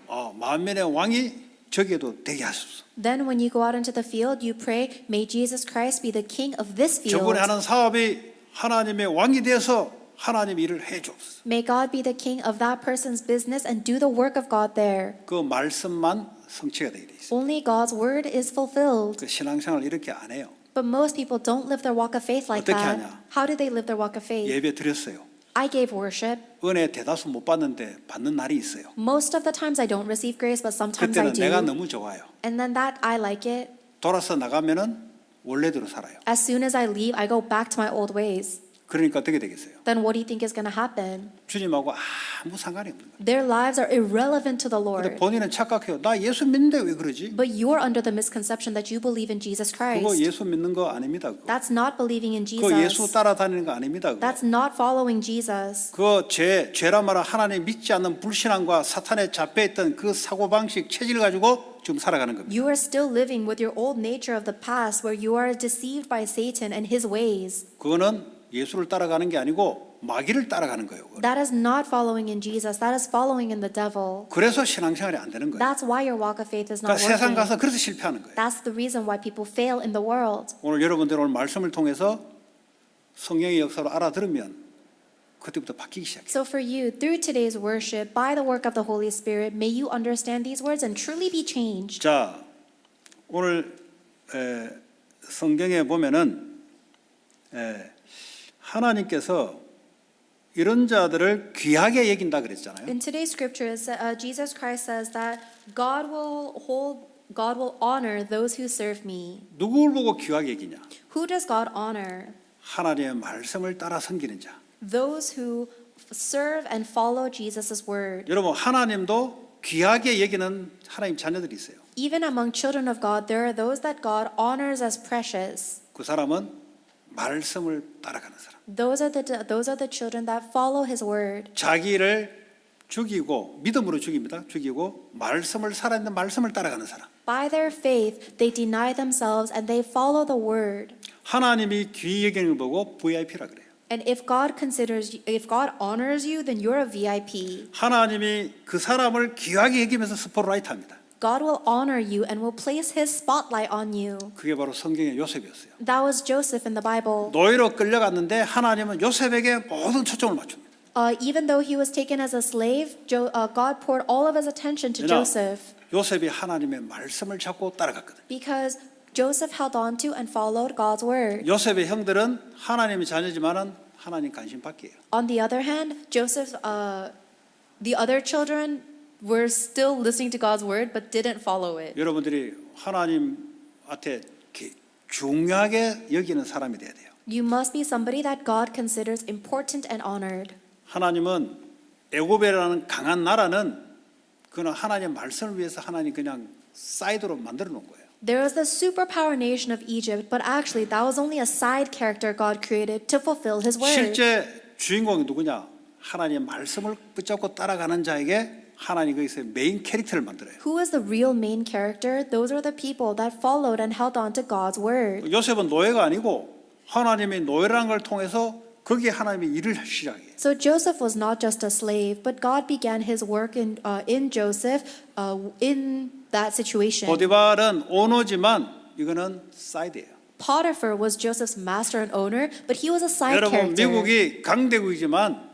만민의 왕이 저기에도 되게 하소서. Then when you go out into the field, you pray, may Jesus Christ be the king of this field. 저번에 하는 사업이 하나님의 왕이 되어서 하나님 일을 해 주옵소서. May God be the king of that person's business and do the work of God there. 그 말씀만 성취가 되게 돼 있어요. Only God's word is fulfilled. 그 신앙생활 이렇게 안 해요. But most people don't live their walk of faith like 어떻게 that. 하냐? How do they live their walk of faith? 예배 드렸어요. I gave worship. 은혜 대다수 못 받는데 받는 날이 있어요. Most of the times I don't receive grace, but sometimes I 그때는 내가 do. 너무 좋아요. And then that I like it. 돌아서 나가면은 원래대로 살아요. As soon as I leave, I go back to my old ways. 그러니까 어떻게 되겠어요? Then what do you think is going to happen? 주님하고 아무 상관이 없는 거예요. Their lives are irrelevant to the 근데 Lord. 본인은 착각해요. 나 예수 믿는데 왜 그러지? But you're under the misconception that you believe in Jesus 그거 Christ. 예수 믿는 거 아닙니다. 그거. That's not believing in 그거 예수 Jesus. 따라다니는 거 아닙니다. 그거. That's not following Jesus. 그거 죄란 말은 하나님 믿지 않는 불신앙과 사탄에 잡혀있던 그 사고방식 체질을 가지고 지금 살아가는 겁니다. You are still living with your old nature of the past where you are deceived by Satan and his ways. 그거는 예수를 따라가는 게 아니고 마귀를 따라가는 거예요. 그거. That is not following in Jesus. That is following in the devil. 그래서 신앙생활이 안 되는 거예요. That's why your walk of faith is not 그러니까 세상 working. 가서 그래서 실패하는 거예요. That's the reason why people fail in the world. 오늘 여러분들 오늘 말씀을 통해서 성령의 역사로 알아들으면 그때부터 바뀌기 시작해요. So for you, through today's worship, by the work of the Holy Spirit, may you understand these words and truly be changed. 자, 오늘 성경에 보면은 하나님께서 이런 자들을 귀하게 여긴다 그랬잖아요. In today's scripture, Jesus Christ says that God will honor those who serve me. 누구를 보고 귀하게 여기냐? Who does God honor? 하나님의 말씀을 따라 섬기는 자. Those who serve and follow Jesus' word. 여러분 하나님도 귀하게 여기는 하나님 자녀들이 있어요. Even among children of God, there are those that God honors as precious. 그 사람은 말씀을 따라가는 사람. Those are the children that follow His word. 자기를 죽이고 믿음으로 죽입니다. 죽이고 말씀을 살아있는 말씀을 따라가는 사람. By their faith, they deny themselves and they follow the word. 하나님이 귀히 여기는 걸 보고 VIP라 그래요. And if God honors you, then you're a VIP. 하나님이 그 사람을 귀하게 여기면서 스포트라이트합니다. God will honor you and will place His spotlight on you. 그게 바로 성경의 요셉이었어요. That was Joseph in the Bible. 노예로 끌려갔는데 하나님은 요셉에게 모든 초점을 맞춥니다. Even though he was taken as a slave, God poured all of His attention to 왜냐? Joseph 요셉이 하나님의 말씀을 잡고 따라갔거든요. because Joseph held on to and followed God's word. 요셉의 형들은 하나님의 자녀지만은 하나님 관심 밖이에요. On the other hand, the other children were still listening to God's word but didn't follow it. 여러분들이 하나님한테 중요하게 여기는 사람이 돼야 돼요. You must be somebody that God considers important and honored. 하나님은 애고베라는 강한 나라는 그는 하나님의 말씀을 위해서 하나님 그냥 사이드로 만들어 놓은 거예요. There was the superpower nation of Egypt, but actually that was only a side character God created to fulfill His word. 실제 주인공이 누구냐? 하나님의 말씀을 붙잡고 따라가는 자에게 하나님 거기서 메인 캐릭터를 만들어요. Who is the real main character? Those are the people that followed and held on to God's word. 요셉은 노예가 아니고 하나님의 노예라는 걸 통해서 거기에 하나님의 일을 시작해요. So Joseph was not just a slave, but God began his work in Joseph in that situation. 보디발은 오너지만 이거는 사이드예요. Potiphar was Joseph's master and owner, but he was a side 여러분 character. 미국이 강대국이지만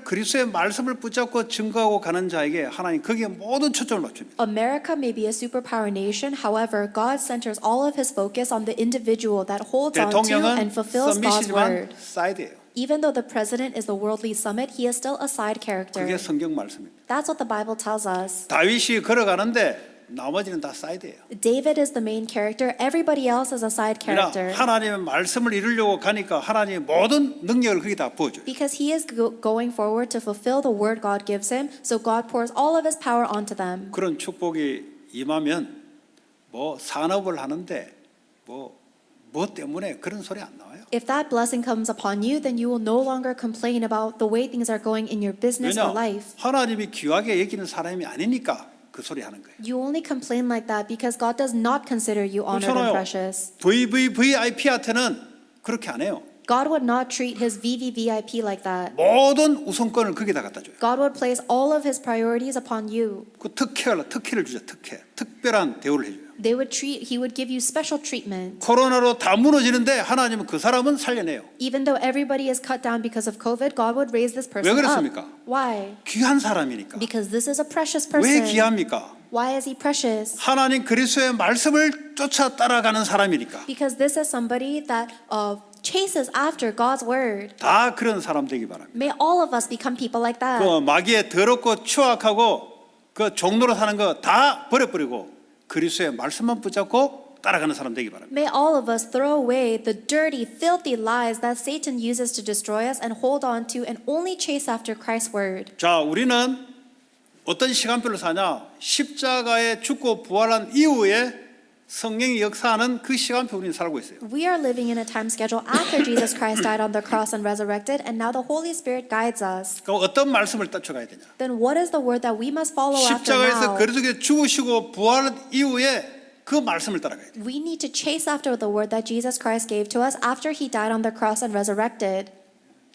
그리스도의 말씀을 붙잡고 증거하고 가는 자에게 하나님 거기에 모든 초점을 맞춥니다. America may be a superpower nation, however, God centers all of his focus on the individual that holds on to 대통령은 and fulfills God's 서밋이지만 word. 사이드예요. Even though the president is the worldly summit, he is still a side character. 그게 성경 말씀입니다. That's what the Bible tells us. 다윗이 걸어가는데 나머지는 다 사이드예요. David is the main character, everybody else is a side character. 하나님의 말씀을 이루려고 가니까 하나님의 모든 능력을 거기다 부어줘요. Because he is going forward to fulfill the word God gives him, so God pours all of his power onto them. 그런 축복이 임하면 뭐 산업을 하는데 뭐 때문에 그런 소리 안 나와요. If that blessing comes upon you, then you will no longer complain about the way things are going in your business or 왜냐? life. 하나님이 귀하게 여기는 사람이 아니니까 그 소리 하는 거예요. You only complain like that because God does not consider you honored and 그렇잖아요. precious. VVVIP한테는 그렇게 안 해요. God would not treat his VVVIP like that. 모든 우선권을 거기다 갖다 줘요. God would place all of his priorities upon you. 그 특혜를 주죠. 특별한 대우를 해줘요. He would give you special treatment. 코로나로 다 무너지는데 하나님은 그 사람은 살려내요. Even though everybody is cut down because of COVID, God would raise this person 왜 up. 그렇습니까? Why? 귀한 사람이니까. Because this is a precious 왜 person. 귀합니까? Why is he precious? 하나님 그리스도의 말씀을 쫓아 따라가는 사람이니까. Because this is somebody that chases after God's word. 다 그런 사람 되기 바랍니다. May all of us become people like that. 그 마귀의 더럽고 추악하고 그 종로로 사는 거 다 버려버리고 그리스도의 말씀만 붙잡고 따라가는 사람 되기 바랍니다. May all of us throw away the dirty, filthy lies that Satan uses to destroy us and hold on to and only chase after Christ's word. 자, 우리는 어떤 시간별로 사냐? 십자가에 죽고 부활한 이후에 성령이 역사하는 그 시간표 우리는 살고 있어요. We are living in a time schedule after Jesus Christ died on the cross and resurrected, and now the Holy Spirit guides us. 그럼 어떤 말씀을 따라가야 되냐? Then what is the word that we must follow after 십자가에서 now? 그리스도께 죽으시고 부활한 이후에 그 말씀을 따라가야 돼요. We need to chase after the word that Jesus Christ gave to us after he died on the cross and resurrected.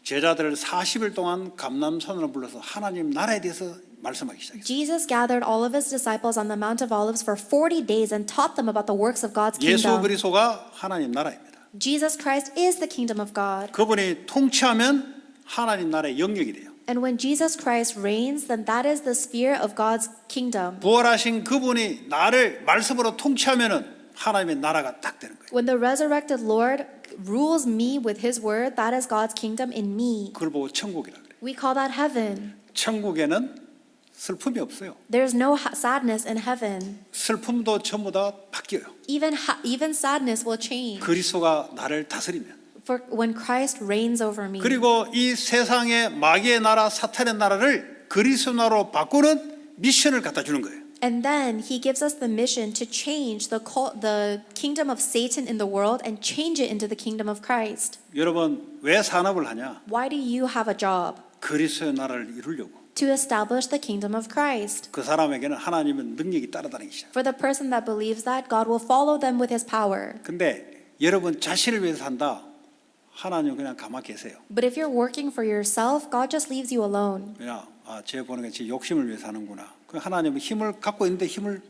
제자들을 40일 동안 감람산으로 불러서 하나님 나라에 대해서 말씀하기 시작했어요. Jesus gathered all of his disciples on the Mount of Olives for 40 days and taught them about the works of God's 예수 kingdom. 그리스도가 하나님 나라입니다. Jesus Christ is the kingdom of God. 그분이 통치하면 하나님 나라의 영역이 돼요. And when Jesus Christ reigns, then that is the sphere of God's kingdom. 부활하신 그분이 나를 말씀으로 통치하면은 하나님의 나라가 딱 되는 거예요. When the resurrected Lord rules me with his word, that is God's kingdom in me. 그걸 보고 천국이라 그래요. We call that heaven. 천국에는 슬픔이 없어요. There's no sadness in heaven. 슬픔도 전부 다 바뀌어요. Even sadness will change. 그리스도가 나를 다스리면. For when Christ reigns over me. 그리고 이 세상의 마귀의 나라, 사탄의 나라를 그리스도 나라로 바꾸는 미션을 갖다 주는 거예요. And then he gives us the mission to change the kingdom of Satan in the world and change it into the kingdom of Christ. 여러분 왜 산업을 하냐? Why do you have a job? 그리스도의 나라를 이루려고. To establish the kingdom of Christ. 그 사람에게는 하나님의 능력이 따라다니기 시작. For the person that believes that, God will follow them with his power. 근데 여러분 자신을 위해서 산다. 하나님은 그냥 가만히 계세요. But if you're working for yourself, God just leaves you alone. 그냥 쟤 보는 게 제 욕심을 위해서 하는구나. 그 하나님은 힘을 갖고 있는데 힘을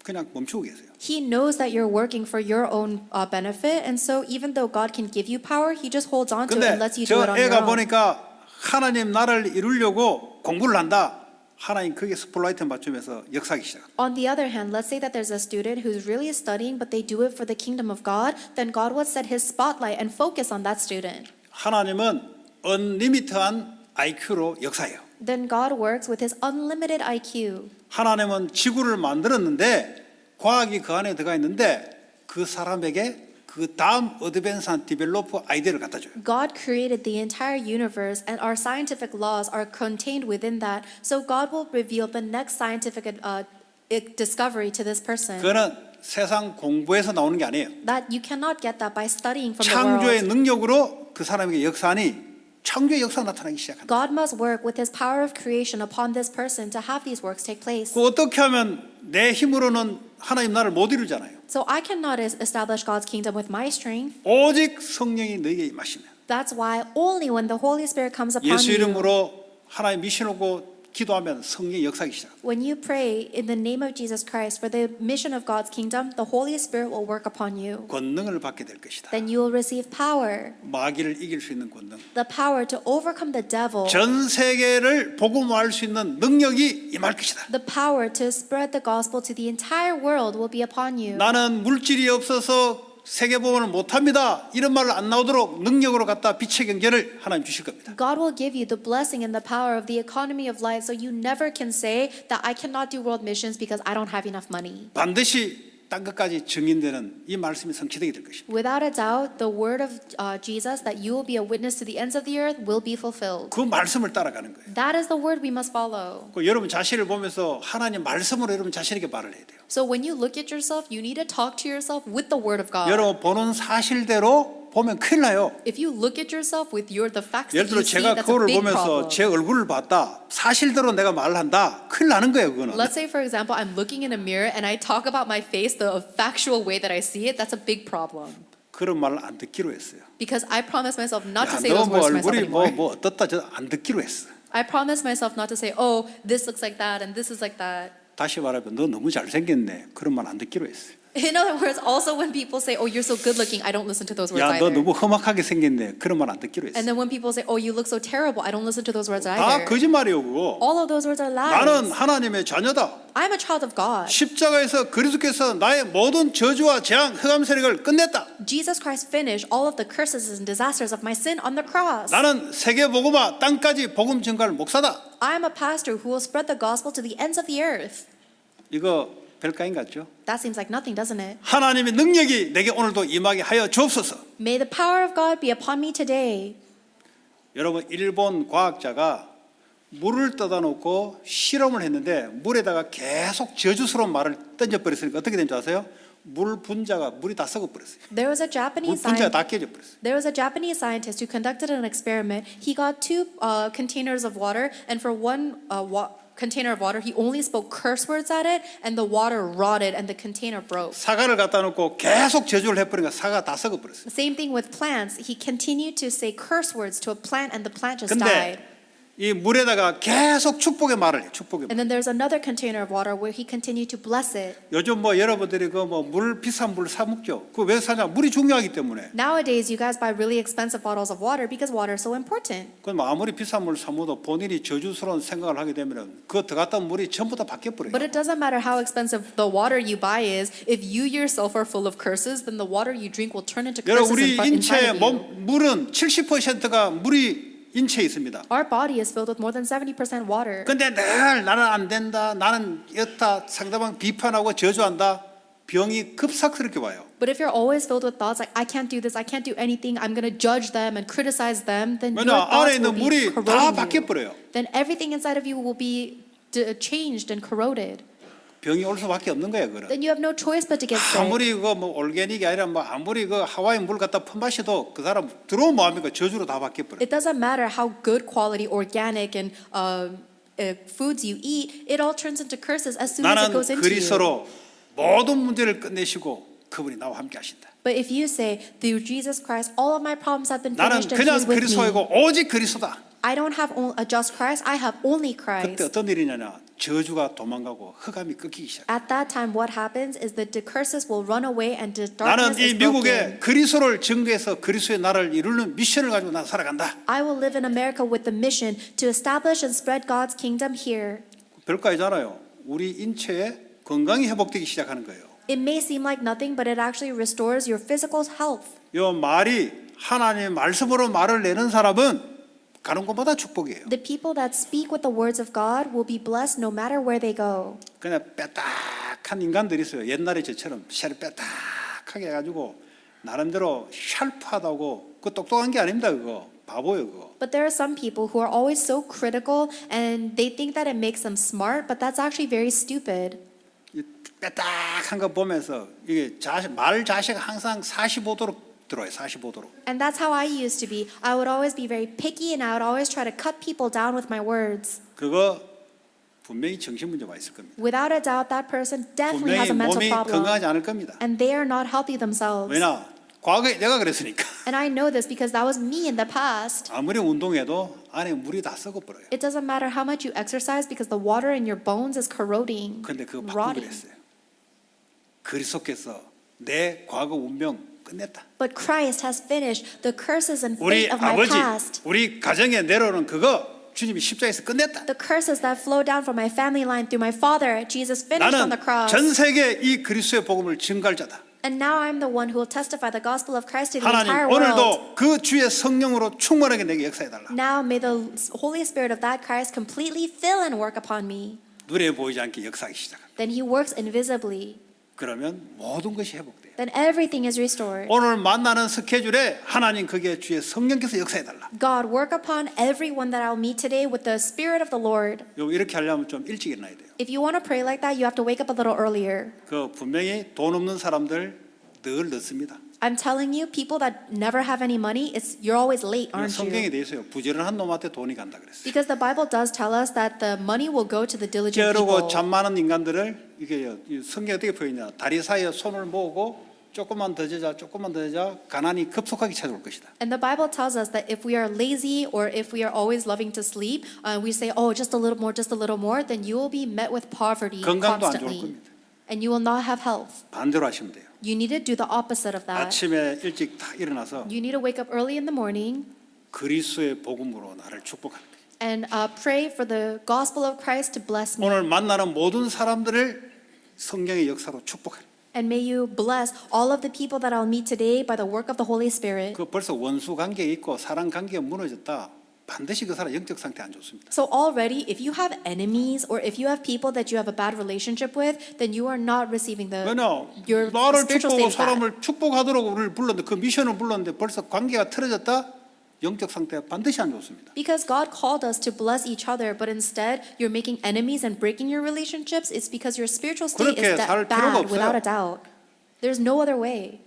그냥 멈추고 계세요. He knows that you're working for your own benefit, and so even though God can give you power, he just holds on to it 근데 and lets you do it 저 on your 애가 own. 보니까 하나님 나라를 이루려고 공부를 한다. 하나님 그게 스포트라이트 맞추면서 역사하기 시작. On the other hand, let's say that there's a student who's really studying, but they do it for the kingdom of God, then God would set his spotlight and focus on that student. 하나님은 언리미트한 IQ로 역사해요. Then God works with his unlimited IQ. 하나님은 지구를 만들었는데 과학이 그 안에 들어가 있는데 그 사람에게 그 다음 어드밴스한 디벨로퍼 아이디어를 갖다 줘요. God created the entire universe and our scientific laws are contained within that. So God will reveal the next scientific discovery to this person. 그거는 세상 공부에서 나오는 게 아니에요. That you cannot get that by studying from the 창조의 world. 능력으로 그 사람에게 역사하니 창조의 역사가 나타나기 시작한다. God must work with his power of creation upon this person to have these works take place. 그 어떻게 하면 내 힘으로는 하나님 나라를 못 이루잖아요. So I cannot establish God's kingdom with my strength. 오직 성령이 너에게 임하시면 That's why only when the Holy Spirit comes upon 예수 you, 이름으로 하나님 미션 오고 기도하면 성령의 역사하기 시작합니다. when you pray in the name of Jesus Christ for the mission of God's kingdom, the Holy Spirit will work upon you. 권능을 받게 될 것이다. Then you will receive power, 마귀를 이길 수 있는 권능. the power to overcome the devil, 전 세계를 복음화할 수 있는 능력이 임할 것이다. the power to spread the gospel to the entire world will be upon you. 나는 물질이 없어서 세계 복음을 못합니다. 이런 말 안 나오도록 능력으로 갖다 빛의 경제를 하나님 주실 겁니다. God will give you the blessing and the power of the economy of life, so you never can say that I cannot do world missions because I don't have enough money. 반드시 땅 끝까지 증인되는 이 말씀이 성취되게 될 것입니다. Without a doubt, the word of Jesus that you will be a witness to the ends of the earth will be fulfilled. 그 말씀을 따라가는 거예요. That is the word we must follow. 그 여러분 자신을 보면서 하나님 말씀으로 여러분 자신에게 말을 해야 돼요. So when you look at yourself, you need to talk to yourself with the word of God. 여러분 보는 사실대로 보면 큰일 나요. If you look at yourself with the facts 예를 that 들어 you see, 제가 that's a 그거를 big 보면서 problem. 제 얼굴을 봤다. 사실대로 내가 말을 한다. 큰일 나는 거예요, 그거는. Let's say, for example, I'm looking in a mirror and I talk about my face the factual way that I see it. That's a big problem. 그런 말을 안 듣기로 했어요. Because I promised myself not to 야, say 너 those 뭐 words to myself 얼굴이 anymore. 뭐 어떻다 저 안 듣기로 했어. I promised myself not to say, oh, this looks like that and this is like that. 다시 말하면 너 너무 잘생겼네. 그런 말 안 듣기로 했어요. In other words, also when people say, oh, you're so good looking, I don't listen to those words 야, 너 either. 너무 험악하게 생겼네. 그런 말 안 듣기로 했어요. And then when people say, oh, you look so terrible, I don't listen to those words 다 either. 거짓말이에요, 그거. All of those words are 나는 lies. 하나님의 자녀다. I'm a child of God. 십자가에서 그리스도께서 나의 모든 저주와 재앙, 흑암 세력을 끝냈다. Jesus Christ finished all of the curses and disasters of my sin on the cross. 나는 세계 복음화 땅까지 복음 전가를 목사다. I'm a pastor who will spread the gospel to the ends of the earth. 이거 별가인 같죠? That seems like nothing, doesn't it? 하나님의 능력이 내게 오늘도 임하게 하여 주옵소서. May the power of God be upon me today. 여러분 일본 과학자가 물을 떠다 놓고 실험을 했는데 물에다가 계속 저주스러운 말을 던져버렸으니까 어떻게 된 줄 아세요? 물 분자가 물이 다 썩어버렸어요. There was a 물 Japanese 분자가 scientist. 다 깨져버렸어요. There was a Japanese scientist who conducted an experiment. He got two containers of water, and for one container of water, he only spoke curse words at it, and the water rotted, and the container broke. 사과를 갖다 놓고 계속 저주를 해버리니까 사과가 다 썩어버렸어요. The same thing with plants. He continued to say curse words to a plant, and the plant just 근데 died. 이 물에다가 계속 축복의 말을 해요. 축복의 말. And then there's another container of water where he continued to bless it. 요즘 뭐 여러분들이 그 뭐 물 비싼 물 사 먹죠. 그 왜 사냐? 물이 중요하기 때문에. Nowadays, you guys buy really expensive bottles of water because water is so important. 그럼 아무리 비싼 물 사 먹어도 본인이 저주스러운 생각을 하게 되면 그거 들어갔다 물이 전부 다 바뀌어 버려요. But it doesn't matter how expensive the water you buy is. If you yourself are full of curses, then the water you drink will turn into 여러분 curses 우리 인체의 inside of you. 물은 70%가 물이 인체에 있습니다. Our body is filled with more than 70% water. 근데 늘 나는 안 된다, 나는 이렇다, 상대방 비판하고 저주한다, 병이 급삭스럽게 와요. But if you're always filled with thoughts like I can't do this, I can't do anything, I'm going to judge them and criticize them, then your 왜냐 안에 thoughts 있는 will be 물이 다 corroding 바뀌어 you. 버려요. Then everything inside of you will be changed and corroded. 병이 올 수밖에 없는 거예요, 그거는. Then you have no choice but to get sick. 아무리 그 뭐 올게닉이 아니라 뭐 아무리 그 하와이 물 갖다 퍼마셔도 그 사람 들어오면 뭐합니까? 저주로 다 바뀌어 버려. It doesn't matter how good quality organic and foods you eat, it all turns into curses as soon as it 나는 goes into you. 그리스도로 모든 문제를 끝내시고 그분이 나와 함께 하신다. But if you say, through Jesus Christ, all of my problems have been 나는 finished and He 그냥 is with me. 그리스도이고 오직 그리스도다. I don't have a just Christ, I have only 그때 Christ. 어떤 일이냐냐? 저주가 도망가고 흑암이 꺾이기 시작. At that time, what happens is that the curses will run away and the 나는 darkness 이 is broken. 미국에 그리스도를 증거해서 그리스도의 나라를 이루는 미션을 가지고 나 살아간다. I will live in America with the mission to establish and spread God's kingdom here. 별거 아니잖아요. 우리 인체에 건강이 회복되기 시작하는 거예요. It may seem like nothing, but it actually restores your physical health. 이 말이 하나님의 말씀으로 말을 내는 사람은 가는 곳마다 축복이에요. The people that speak with the words of God will be blessed no matter where they go. 그냥 빼딱한 인간들이 있어요. 옛날에 저처럼 샤를 빼딱하게 해가지고 나름대로 샬프하다고 그 똑똑한 게 아닙니다. 그거 바보예요. 그거. But there are some people who are always so critical and they think that it makes them smart, but that's actually very stupid. 이 빼딱한 거 보면서 이게 말 자세가 항상 45도로 들어와요. 45도로. And that's how I used to be. I would always be very picky and I would always try to cut people down with my words. 그거 분명히 정신 문제가 있을 겁니다. Without a doubt, that person definitely has 분명히 a mental 몸이 problem. 건강하지 않을 겁니다. And they are not healthy themselves. 왜냐? 과거에 내가 그랬으니까. And I know this because that was me in the past. 아무리 운동해도 안에 물이 다 썩어버려요. It doesn't matter how much you exercise because the water in your bones is corroding, 근데 그거 바꾸기로 rotting. 했어요. 그리스도께서 내 과거 운명 끝냈다. But Christ has finished the curses and 우리 fate of my 아버지, past. 우리 가정에 내려오는 그거 주님이 십자가에서 끝냈다. The curses that flow down from my family line through my father, Jesus finished on 나는 the cross. 전 세계 이 그리스도의 복음을 증거할 자다. And now I'm the one who will testify the gospel of Christ to the entire 하나님 world. 오늘도 그 주의 성령으로 충만하게 내게 역사해달라. Now may the Holy Spirit of that Christ completely fill and work upon me. 눈에 보이지 않게 역사하기 시작합니다. Then he works invisibly. 그러면 모든 것이 회복돼요. Then everything is restored. 오늘 만나는 스케줄에 하나님 그게 주의 성령께서 역사해달라. God, work upon everyone that I'll meet today with the Spirit of the Lord. 이렇게 하려면 좀 일찍 일어나야 돼요. If you want to pray like that, you have to wake up a little earlier. 그 분명히 돈 없는 사람들 늘 늦습니다. I'm telling you, people that never have any money, you're always late, aren't 성경에 you? 대해서요. 부지런한 놈한테 돈이 간다 그랬어요. Because the Bible does tell us that the money will go to the diligent 게으르고 people. 잠 많은 인간들을 이게 성경에 어떻게 표현이냐? 다리 사이에 손을 모으고 조금만 더 자자, 조금만 더 자자, 가난이 급속하게 찾아올 것이다. And the Bible tells us that if we are lazy or if we are always loving to sleep, we say, oh, just a little more, then you will be met with poverty 건강도 안 좋을 constantly. 겁니다. And you will not have health. 반대로 하시면 돼요. You need to do the opposite of that. 아침에 일찍 다 일어나서 You need to wake up early in the morning 그리스도의 복음으로 나를 축복하는 거예요. and pray for the gospel of Christ to bless me. 오늘 만나는 모든 사람들을 성령의 역사로 축복하는 거예요. And may you bless all of the people that I'll meet today by the work of the Holy Spirit. 그 벌써 원수 관계 있고 사랑 관계가 무너졌다. 반드시 그 사람 영적 상태 안 좋습니다. So already, if you have enemies or if you have people that you have a bad relationship with, then you are not receiving 왜냐? your 나를 spiritual 축복하고 state is bad. 사람을 축복하도록 우리를 불렀는데 그 미션을 불렀는데 벌써 관계가 틀어졌다. 영적 상태가 반드시 안 좋습니다. Because God called us to bless each other, but instead you're making enemies and breaking your relationships. It's because your spiritual state 그렇게 is 살 필요가 bad, 없어요. without a doubt. There's no other way.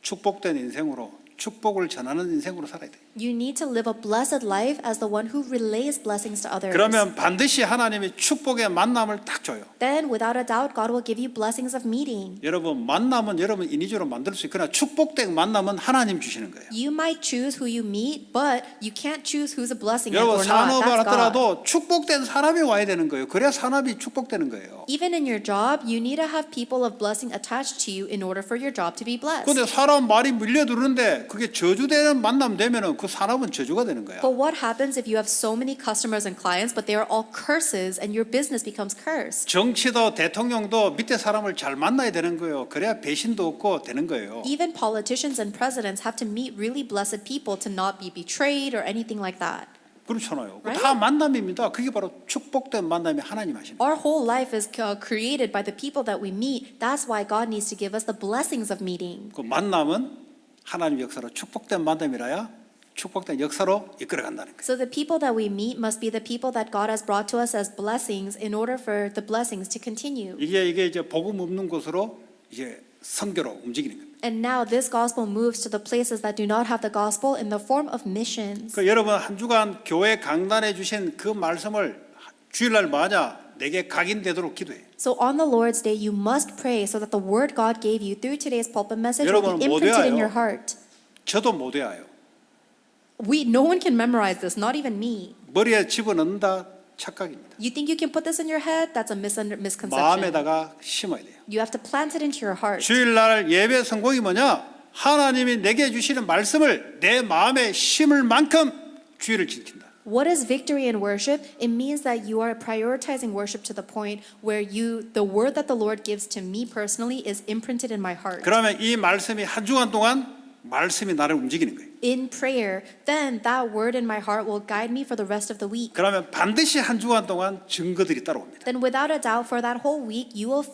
축복된 인생으로 축복을 전하는 인생으로 살아야 돼요. You need to live a blessed life as the one who relays blessings to others. 그러면 반드시 하나님이 축복의 만남을 딱 줘요. Then, without a doubt, God will give you blessings of meeting. 여러분 만남은 여러분 인위적으로 만들 수 있거나 축복된 만남은 하나님 주시는 거예요. You might choose who you meet, but you can't choose who's a blessing 여러분 or not. 산업을 That's God. 하더라도 축복된 사람이 와야 되는 거예요. 그래야 산업이 축복되는 거예요. Even in your job, you need to have people of blessing attached to you in order for your job to be blessed. 근데 사람 말이 밀려드는데 그게 저주되는 만남 되면은 그 산업은 저주가 되는 거야. But what happens if you have so many customers and clients, but they are all curses and your business becomes cursed? 정치도 대통령도 밑에 사람을 잘 만나야 되는 거예요. 그래야 배신도 없고 되는 거예요. Even politicians and presidents have to meet really blessed people to not be betrayed or anything like that. 그렇잖아요. Right? 다 만남입니다. 그게 바로 축복된 만남이 하나님 하시는 거예요. Our whole life is created by the people that we meet. That's why God needs to give us the blessings of meeting. 그 만남은 하나님 역사로 축복된 만남이라야 축복된 역사로 이끌어간다는 거예요. So the people that we meet must be the people that God has brought to us as blessings in order for the blessings to continue. 이게 이제 복음 없는 곳으로 이제 선교로 움직이는 거예요. And now this gospel moves to the places that do not have the gospel in the form of missions. 그 여러분 한 주간 교회 강단에 주신 그 말씀을 주일날 맞아 내게 각인되도록 기도해. So on the Lord's Day, you must pray so that the word God gave you through today's pulpit message will 여러분은 be 못 imprinted in 외워요. your heart. 저도 못 외워요. No one can memorize this, not even me. 머리에 집어넣는다 착각입니다. You think you can put this in your head? That's a misconception. 마음에다가 심어야 돼요. You have to plant it into your heart. 주일날 예배 성공이 뭐냐? 하나님이 내게 주시는 말씀을 내 마음에 심을 만큼 주의를 지킨다. What is victory in worship? It means that you are prioritizing worship to the point where the word that the Lord gives to me personally is imprinted in my heart. 그러면 이 말씀이 한 주간 동안 말씀이 나를 움직이는 거예요. In prayer, then that word in my heart will guide me for the rest of the week. 그러면 반드시 한 주간 동안 증거들이 따라옵니다. Then without a doubt, for that whole week, you will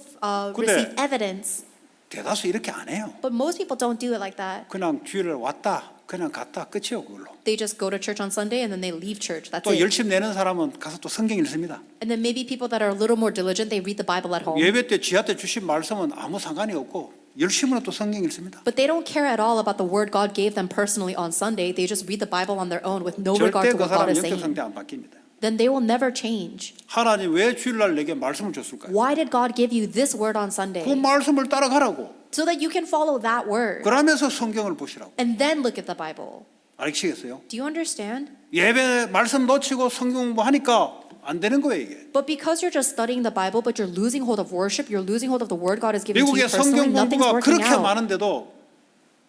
근데 receive evidence. 대다수 이렇게 안 해요. But most people don't do it like that. 그냥 주일날 왔다, 그냥 갔다 끝이에요 그걸로. They just go to church on Sunday and then they leave church. That's 또 it. 열심히 내는 사람은 가서 또 성경 읽습니다. And then maybe people that are a little more diligent, they read the Bible at home. 예배 때 지하 때 주신 말씀은 아무 상관이 없고 열심으로 또 성경 읽습니다. But they don't care at all about the word God gave them personally on Sunday. They just read the Bible on their own with no regard 절대 to 그 what God 사람은 is 영적 saying. 상태 안 바뀝니다. Then they will never change. 하나님 왜 주일날 내게 말씀을 줬을까요? Why did God give you this word on Sunday? 그 말씀을 따라가라고. So that you can follow that word. 그러면서 성경을 보시라고. And then look at the Bible. 알겠시겠어요? Do you understand? 예배 말씀 놓치고 성경 공부하니까 안 되는 거예요 이게. But because you're just studying the Bible, but you're losing hold of worship, you're losing hold of the word God has given to you 미국의 personally, 성경 nothing's 공부가 working 그렇게 out. 많은데도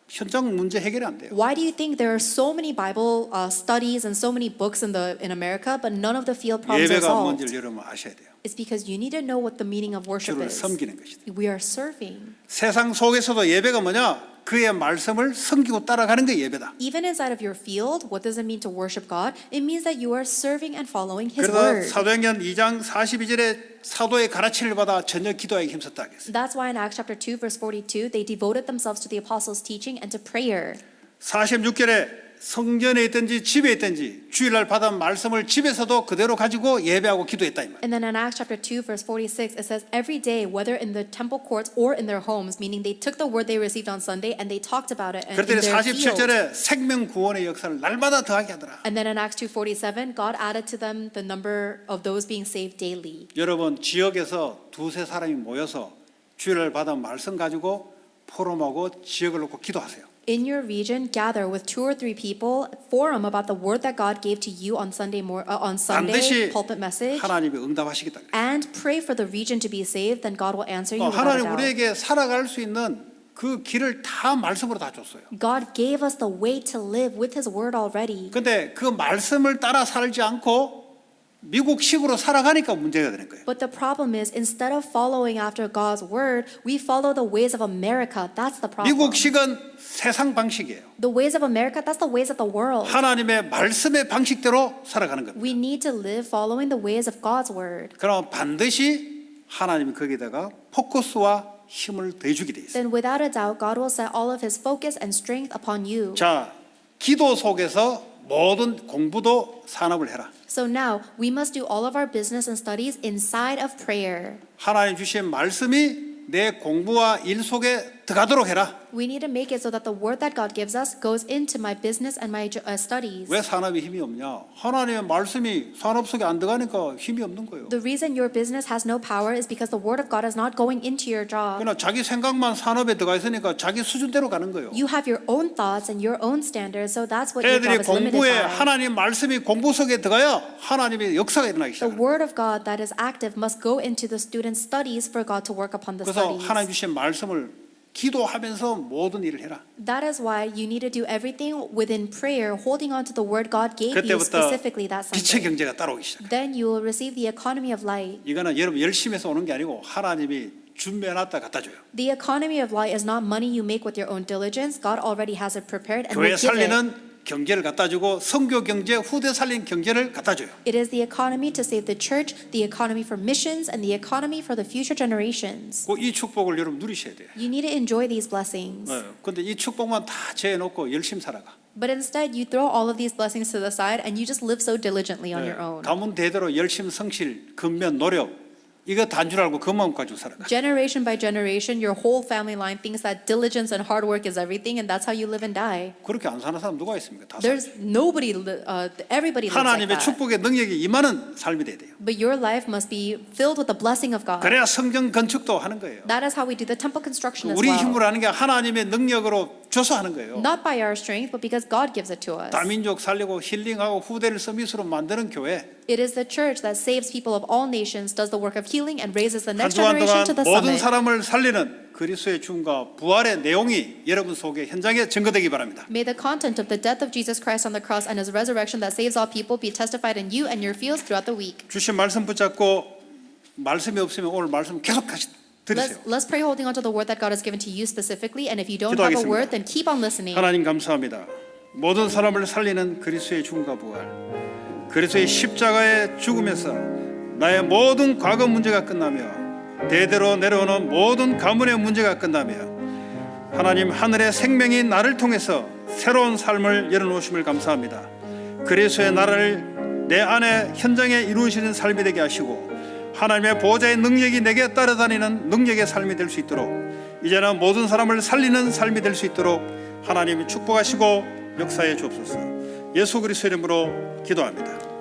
현장 문제 해결이 안 돼요. Why do you think there are so many Bible studies and so many books in America, but none of the field problems are 예배가 solved? 뭔지를 여러분 아셔야 돼요. It's because you need to know what the meaning of worship 주를 is. 섬기는 것이다. We are serving. 세상 속에서도 예배가 뭐냐? 그의 말씀을 섬기고 따라가는 게 예배다. Even inside of your field, what does it mean to worship God? It means that you are serving and following His 그래서 word. 사도행전 2장 42절에 사도의 가르침을 받아 전혀 기도하기 힘썼다 하겠어요. That's why in Acts chapter 2, verse 42, they devoted themselves to the apostles' teaching and to prayer. 46절에 성전에 있든지 집에 있든지 주일날 받은 말씀을 집에서도 그대로 가지고 예배하고 기도했다 이 말. And then in Acts chapter 2, verse 46, it says, every day, whether in the temple courts or in their homes, meaning they took the word they received on Sunday and they talked about it in 그랬더니 their field. 47절에 생명 구원의 역사를 날마다 더하게 하더라. And then in Acts 2:47, God added to them the number of those being saved daily. 여러분 지역에서 두세 사람이 모여서 주일날 받은 말씀 가지고 포럼하고 지역을 놓고 기도하세요. In your region, gather with 2 or 3 people, forum about the word that God gave to you on Sunday 반드시 pulpit message, 하나님이 응답하시겠다. and pray for the region to be saved. Then God will answer you without a 하나님 doubt. 우리에게 살아갈 수 있는 그 길을 다 말씀으로 다 줬어요. God gave us the way to live with His word already. 근데 그 말씀을 따라 살지 않고 미국식으로 살아가니까 문제가 되는 거예요. But the problem is, instead of following after God's word, we follow the ways of America. That's the problem. 미국식은 세상 방식이에요. The ways of America, that's the ways of the world. 하나님의 말씀의 방식대로 살아가는 겁니다. We need to live following the ways of God's word. 그럼 반드시 하나님이 거기다가 포커스와 힘을 더해주게 돼 있어요. Then without a doubt, God will set all of His focus and strength upon you. 자, 기도 속에서 모든 공부도 산업을 해라. So now, we must do all of our business and studies inside of prayer. 하나님 주신 말씀이 내 공부와 일 속에 들어가도록 해라. We need to make it so that the word that God gives us goes into my business and my studies. 왜 산업에 힘이 없냐? 하나님의 말씀이 산업 속에 안 들어가니까 힘이 없는 거예요. The reason your business has no power is because the word of God is not going into your job. 그러나 자기 생각만 산업에 들어가 있으니까 자기 수준대로 가는 거예요. You have your own thoughts and your own standards, so that's what your 애들이 job is limited 공부에 by. 하나님 말씀이 공부 속에 들어가야 하나님의 역사가 일어나기 The 시작해요. word of God that is active must go into the students' studies for God to work upon the 그래서 studies. 하나님 주신 말씀을 기도하면서 모든 일을 해라. That is why you need to do everything within prayer, holding on to the word God gave you 그때부터 specifically that 빛의 Sunday. 경제가 따라오기 시작해요. Then you will receive the economy of light. 이거는 여러분 열심히 해서 오는 게 아니고 하나님이 준비해놨다 갖다 줘요. The economy of light is not money you make with your own diligence. God already has it prepared and 교회 will give it. 살리는 경제를 갖다 주고 선교 경제, 후대 살린 경제를 갖다 줘요. It is the economy to save the church, the economy for missions, and the economy for the future generations. 이 축복을 여러분 누리셔야 돼요. You need to enjoy these blessings. 근데 이 축복만 다 재놓고 열심히 살아가. But instead, you throw all of these blessings to the side and you just live so diligently on your own. 가문 대대로 열심, 성실, 근면, 노력 이거 단 줄 알고 그만 가지고 살아가. Generation by generation, your whole family line thinks that diligence and hard work is everything, and that's how you live and die. 그렇게 안 사는 사람 누가 있습니까? 다 There's nobody, everybody lives like 하나님의 that. 축복의 능력이 임하는 삶이 돼야 돼요. But your life must be filled with the blessing of God. 그래야 성전 건축도 하는 거예요. That is how we do the temple construction as 우리 well. 힘으로 하는 게 하나님의 능력으로 줘서 하는 거예요. Not by our strength, but because God gives it to us. 다민족 살리고 힐링하고 후대를 서밋으로 만드는 교회. It is the church that saves people of all nations, does the work of healing, and raises the 한 next 주간 generation 동안 to the 모든 summit. 사람을 살리는 그리스도의 죽음과 부활의 내용이 여러분 속에 현장에 증거되기 바랍니다. May the content of the death of Jesus Christ on the cross and His resurrection that saves all people be testified in you and your fields throughout the week. 주신 말씀 붙잡고 말씀이 없으면 오늘 말씀 계속 들으세요. Let's pray holding on to the word that God has given to you specifically, and if you don't have a 기도하겠습니다. word, then keep on listening. 하나님 감사합니다. 모든 사람을 살리는 그리스도의 죽음과 부활, 그리스도의 십자가의 죽음에서 나의 모든 과거 문제가 끝나며 대대로 내려오는 모든 가문의 문제가 끝나며 하나님 하늘의 생명이 나를 통해서 새로운 삶을 열어놓으심을 감사합니다. 그리스도의 나라를 내 안에 현장에 이루어지는 삶이 되게 하시고 하나님의 보호자의 능력이 내게 따라다니는 능력의 삶이 될 수 있도록 이제는 모든 사람을 살리는 삶이 될 수 있도록 하나님이 축복하시고 역사해 주옵소서. 예수 그리스도 이름으로 기도합니다.